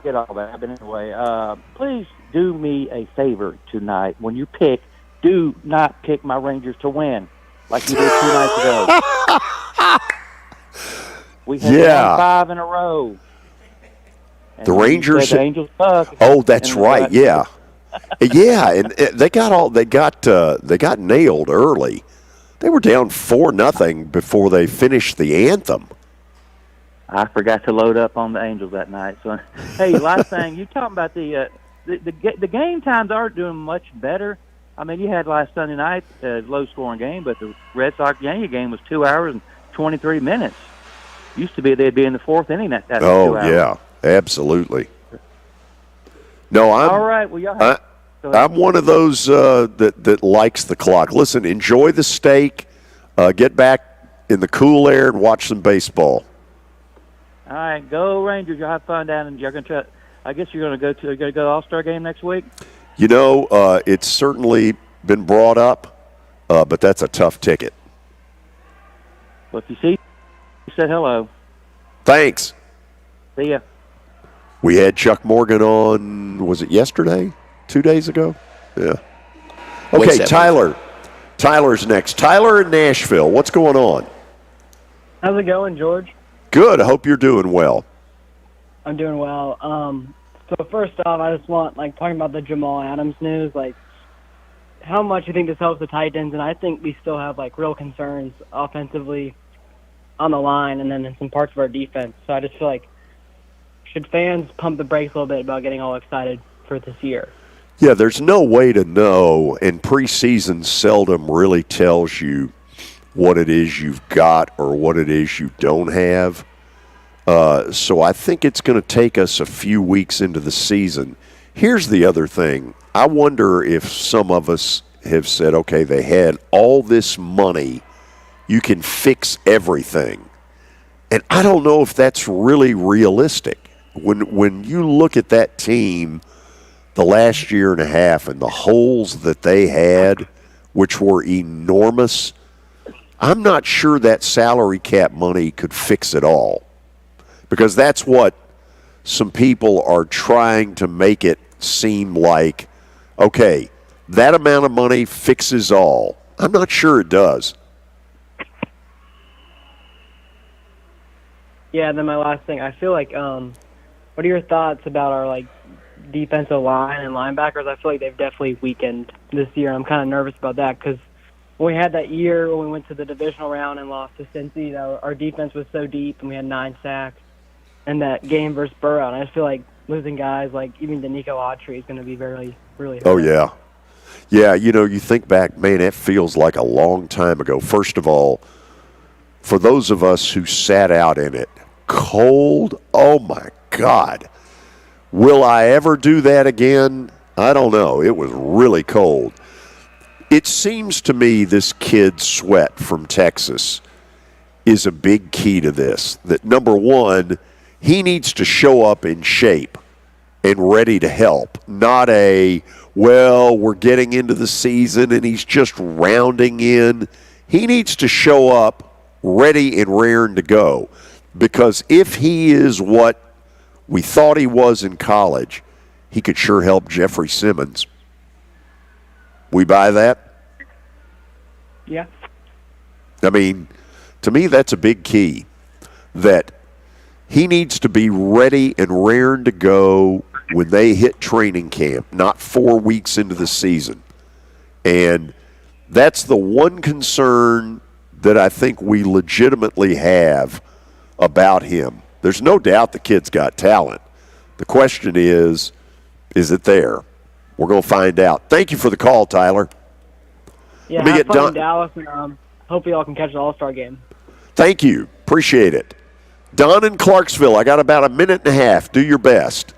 get all that, but anyway, please do me a favor tonight. When you pick, do not pick my Rangers to win like you did 2 nights ago. We had won 5 in a row. And the Rangers. The Angels suck. Oh, that's right. Yeah, yeah, and they got nailed early. They were down 4-0 before they finished the anthem. I forgot to load up on the Angels that night. So, hey, last thing, you talking about the game times aren't doing much better. I mean, you had last Sunday night a low-scoring game, but the Red Sox-Yankee game was 2 hours and 23 minutes. Used to be they'd be in the 4th inning that 2 hours. Oh, yeah, absolutely. No, all right. Well, y'all I'm one of those that likes the clock. Listen, enjoy the steak, get back in the cool air, and watch some baseball. All right, go Rangers! You'll have fun down, and you're going to try. I guess you're going to go to the All-Star game next week. You know, it's certainly been brought up, but that's a tough ticket. Well, if you see, you said hello. Thanks. See ya. We had Chuck Morgan on. Was it yesterday? 2 days ago? Yeah. Okay, Tyler. Tyler's next. Tyler in Nashville. What's going on? How's it going, George? Good. I hope you're doing well. I'm doing well. So first off, I just want, talking about the Jamal Adams news, how much you think this helps the Titans, and I think we still have, real concerns offensively on the line and then in some parts of our defense. So I just feel like, should fans pump the brakes a little bit about getting all excited for this year? Yeah, there's no way to know, and preseason seldom really tells you what it is you've got or what it is you don't have. So I think it's going to take us a few weeks into the season. Here's the other thing. I wonder if some of us have said, okay, they had all this money, you can fix everything. And I don't know if that's really realistic. When you look at that team the last year and a half and the holes that they had, which were enormous, I'm not sure that salary cap money could fix it all, because that's what some people are trying to make it seem like. Okay, that amount of money fixes all. I'm not sure it does. Yeah, then my last thing, I feel like, what are your thoughts about our, like, defensive line and linebackers? I feel like they've definitely weakened this year. I'm kind of nervous about that because when we had that year when we went to the divisional round and lost to Cincy, our defense was so deep and we had 9 sacks. And that game versus Burrow, and I just feel like losing guys like even Danico Autry is going to be really hurt. Oh, yeah. Yeah, you think back, man, it feels like a long time ago. First of all, for those of us who sat out in it, cold, oh, my God. Will I ever do that again? I don't know. It was really cold. It seems to me this kid Sweat from Texas is a big key to this. That, number one, he needs to show up in shape and ready to help, not we're getting into the season and he's just rounding in. He needs to show up ready and raring to go, because if he is what we thought he was in college, he could sure help Jeffrey Simmons. We buy that? Yeah. I mean, to me, that's a big key, that he needs to be ready and raring to go when they hit training camp, not 4 weeks into the season. And that's the one concern that I think we legitimately have about him. There's no doubt the kid's got talent. The question is it there? We're going to find out. Thank you for the call, Tyler. Yeah, have fun in Dallas, and hope you all can catch the All-Star game. Thank you. Appreciate it. Don in Clarksville, I got about a minute and a half. Do your best.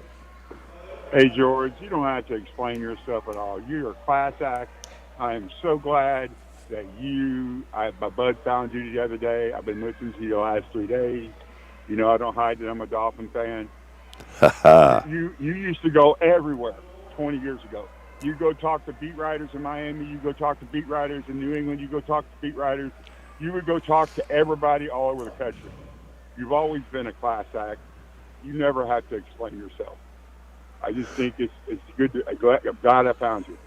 Hey, George, you don't have to explain yourself at all. You're a class act. I am so glad that my bud found you the other day. I've been listening to you the last 3 days. I don't hide that I'm a Dolphin fan. You used to go everywhere 20 years ago. You go talk to beat writers in Miami. You go talk to beat writers in New England. You go talk to beat writers. You would go talk to everybody all over the country. You've always been a class act. You never have to explain yourself. I just think it's good. I'm glad I found you.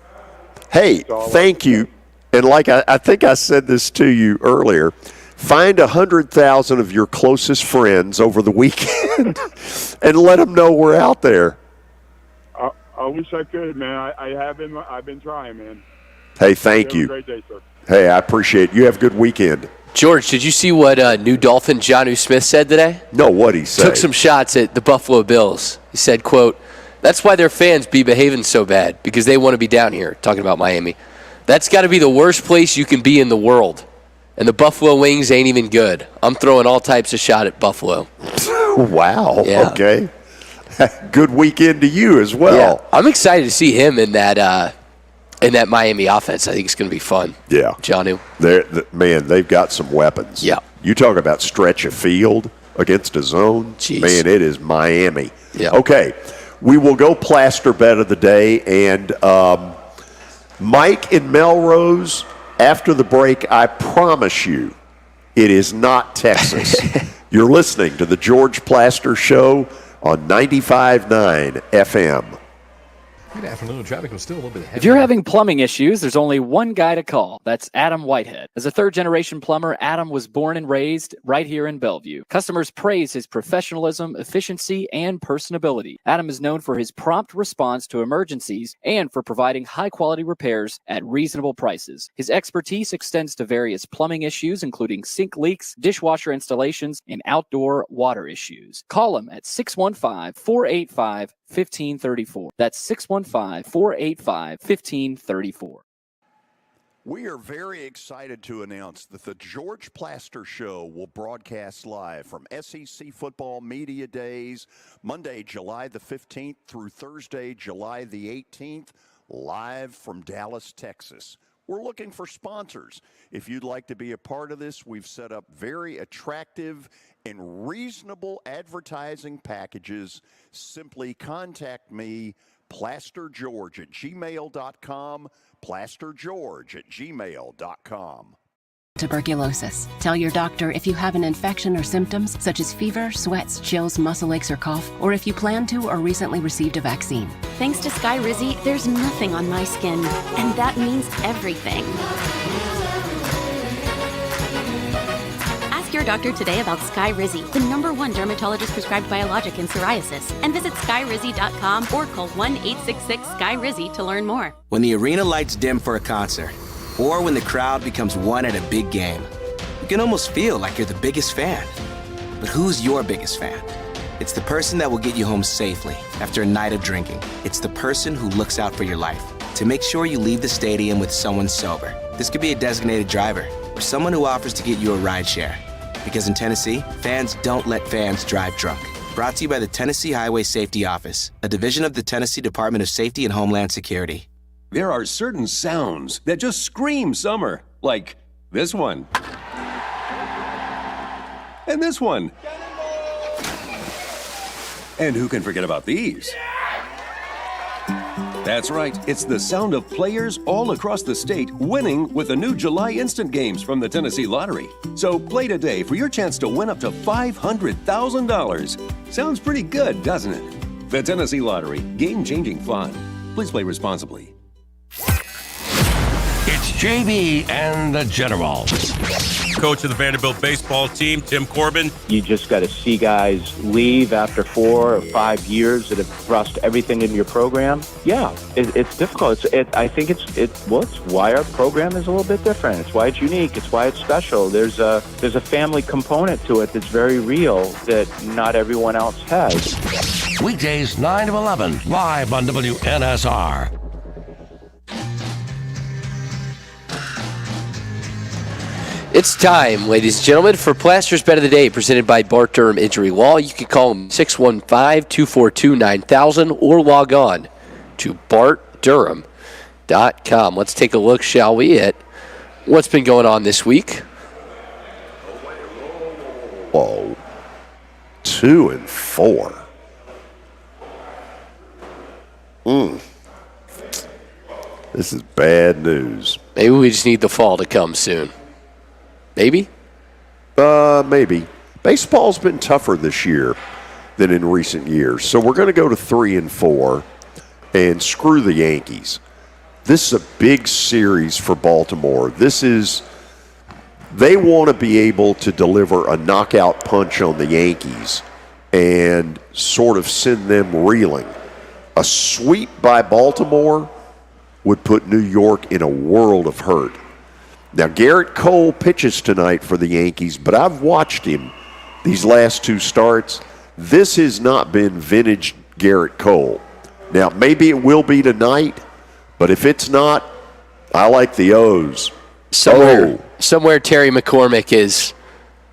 Hey, thank you. And like I think I said this to you earlier, find 100,000 of your closest friends over the weekend and let them know we're out there. I wish I could, man. I've been trying, man. Hey, thank you. Have a great day, sir. Hey, I appreciate it. You have a good weekend. George, did you see what new Dolphin Jonnu Smith said today? No, what'd he say? Took some shots at the Buffalo Bills. He said, quote, "That's why their fans be behaving so bad, because they want to be down here," talking about Miami. "That's got to be the worst place you can be in the world. And the Buffalo wings ain't even good. I'm throwing all types of shot at Buffalo." Wow. Yeah. Okay. Good weekend to you as well. Yeah. I'm excited to see him in that Miami offense. I think it's going to be fun. Yeah. Jonnu. Man, they've got some weapons. Yeah. You talk about stretch a field against a zone. Jeez. Man, it is Miami. Yeah. Okay. We will go plaster bet of the day. And Mike in Melrose, after the break, I promise you, it is not Texas. You're listening to the George Plaster Show on 95.9 FM. Good afternoon. Traffic was still a little bit heavy. If you're having plumbing issues, there's only one guy to call. That's Adam Whitehead. As a third-generation plumber, Adam was born and raised right here in Bellevue. Customers praise his professionalism, efficiency, and personability. Adam is known for his prompt response to emergencies and for providing high-quality repairs at reasonable prices. His expertise extends to various plumbing issues, including sink leaks, dishwasher installations, and outdoor water issues. Call him at 615-485-1534. That's 615-485-1534. We are very excited to announce that the George Plaster Show will broadcast live from SEC Football Media Days, Monday, July the 15th through Thursday, July the 18th, live from Dallas, Texas. We're looking for sponsors. If you'd like to be a part of this, we've set up very attractive and reasonable advertising packages. Simply contact me, plastergeorge@gmail.com, plastergeorge@gmail.com. Tuberculosis. Tell your doctor if you have an infection or symptoms such as fever, sweats, chills, muscle aches, or cough, or if you plan to or recently received a vaccine. Thanks to Skyrizi, there's nothing on my skin, and that means everything. Ask your doctor today about Skyrizi, the #1 dermatologist-prescribed biologic in psoriasis, and visit skyrizi.com or call 1-866-SKY-RIZZI to learn more. When the arena lights dim for a concert, or when the crowd becomes one at a big game, you can almost feel like you're the biggest fan. But who's your biggest fan? It's the person that will get you home safely after a night of drinking. It's the person who looks out for your life to make sure you leave the stadium with someone sober. This could be a designated driver or someone who offers to get you a ride share. Because in Tennessee, fans don't let fans drive drunk. Brought to you by the Tennessee Highway Safety Office, a division of the Tennessee Department of Safety and Homeland Security. There are certain sounds that just scream summer, like this one. And this one. And who can forget about these? That's right, it's the sound of players all across the state winning with the new July Instant Games from the Tennessee Lottery. So play today for your chance to win up to $500,000. Sounds pretty good, doesn't it? The Tennessee Lottery, game-changing fun. Please play responsibly. It's JB and the General. Coach of the Vanderbilt baseball team, Tim Corbin. You just got to see guys leave after 4 or 5 years that have thrust everything into your program. Yeah, it's difficult. I think it's why our program is a little bit different. It's why it's unique. It's why it's special. There's a family component to it that's very real that not everyone else has. Weekdays 9 to 11, live on WNSR. It's time, ladies and gentlemen, for Plaster's Bet of the Day, presented by Bart Durham Injury Law. You can call them 615-242-9000 or log on to bartdurham.com. Let's take a look, shall we, at what's been going on this week. Whoa. 2-4. This is bad news. Maybe we just need the fall to come soon. Maybe? Maybe. Baseball's been tougher this year than in recent years. So we're going to go to 3-4 and screw the Yankees. This is a big series for Baltimore. They want to be able to deliver a knockout punch on the Yankees and sort of send them reeling. A sweep by Baltimore would put New York in a world of hurt. Now, Garrett Cole pitches tonight for the Yankees, but I've watched him these last 2 starts. This has not been vintage Garrett Cole. Now, maybe it will be tonight, but if it's not, I like the O's. Somewhere Terry McCormick is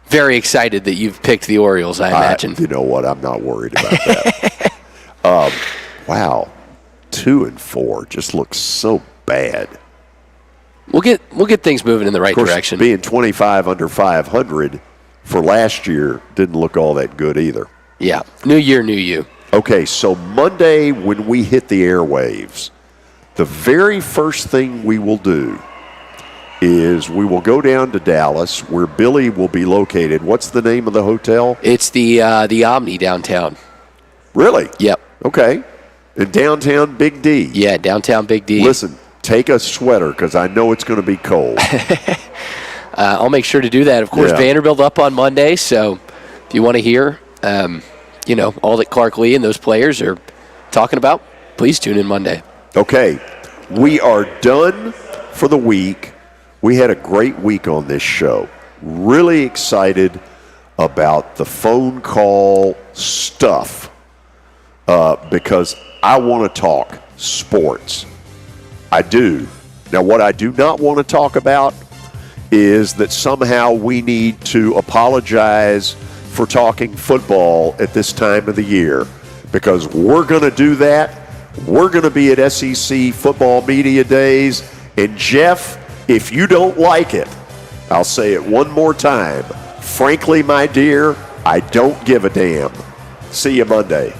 very excited that you've picked the Orioles, I imagine. You know what? I'm not worried about that. Wow. 2-4 just looks so bad. We'll get things moving in the right direction. Being 25 under 500 for last year didn't look all that good either. Yeah, new year, new you. Okay, so Monday when we hit the airwaves, the very first thing we will do is we will go down to Dallas where Billy will be located. What's the name of the hotel? It's the Omni downtown. Really? Yep. Okay. In downtown Big D? Yeah, downtown Big D. Listen. Take a sweater because I know it's going to be cold. I'll make sure to do that. Of course, Vanderbilt up on Monday, so if you want to hear, all that Clark Lee and those players are talking about, please tune in Monday. Okay, we are done for the week. We had a great week on this show. Really excited about the phone call stuff because I want to talk sports. I do. Now, what I do not want to talk about is that somehow we need to apologize for talking football at this time of the year because we're going to do that. We're going to be at SEC Football Media Days. And, Jeff, if you don't like it, I'll say it one more time. Frankly, my dear, I don't give a damn. See you Monday.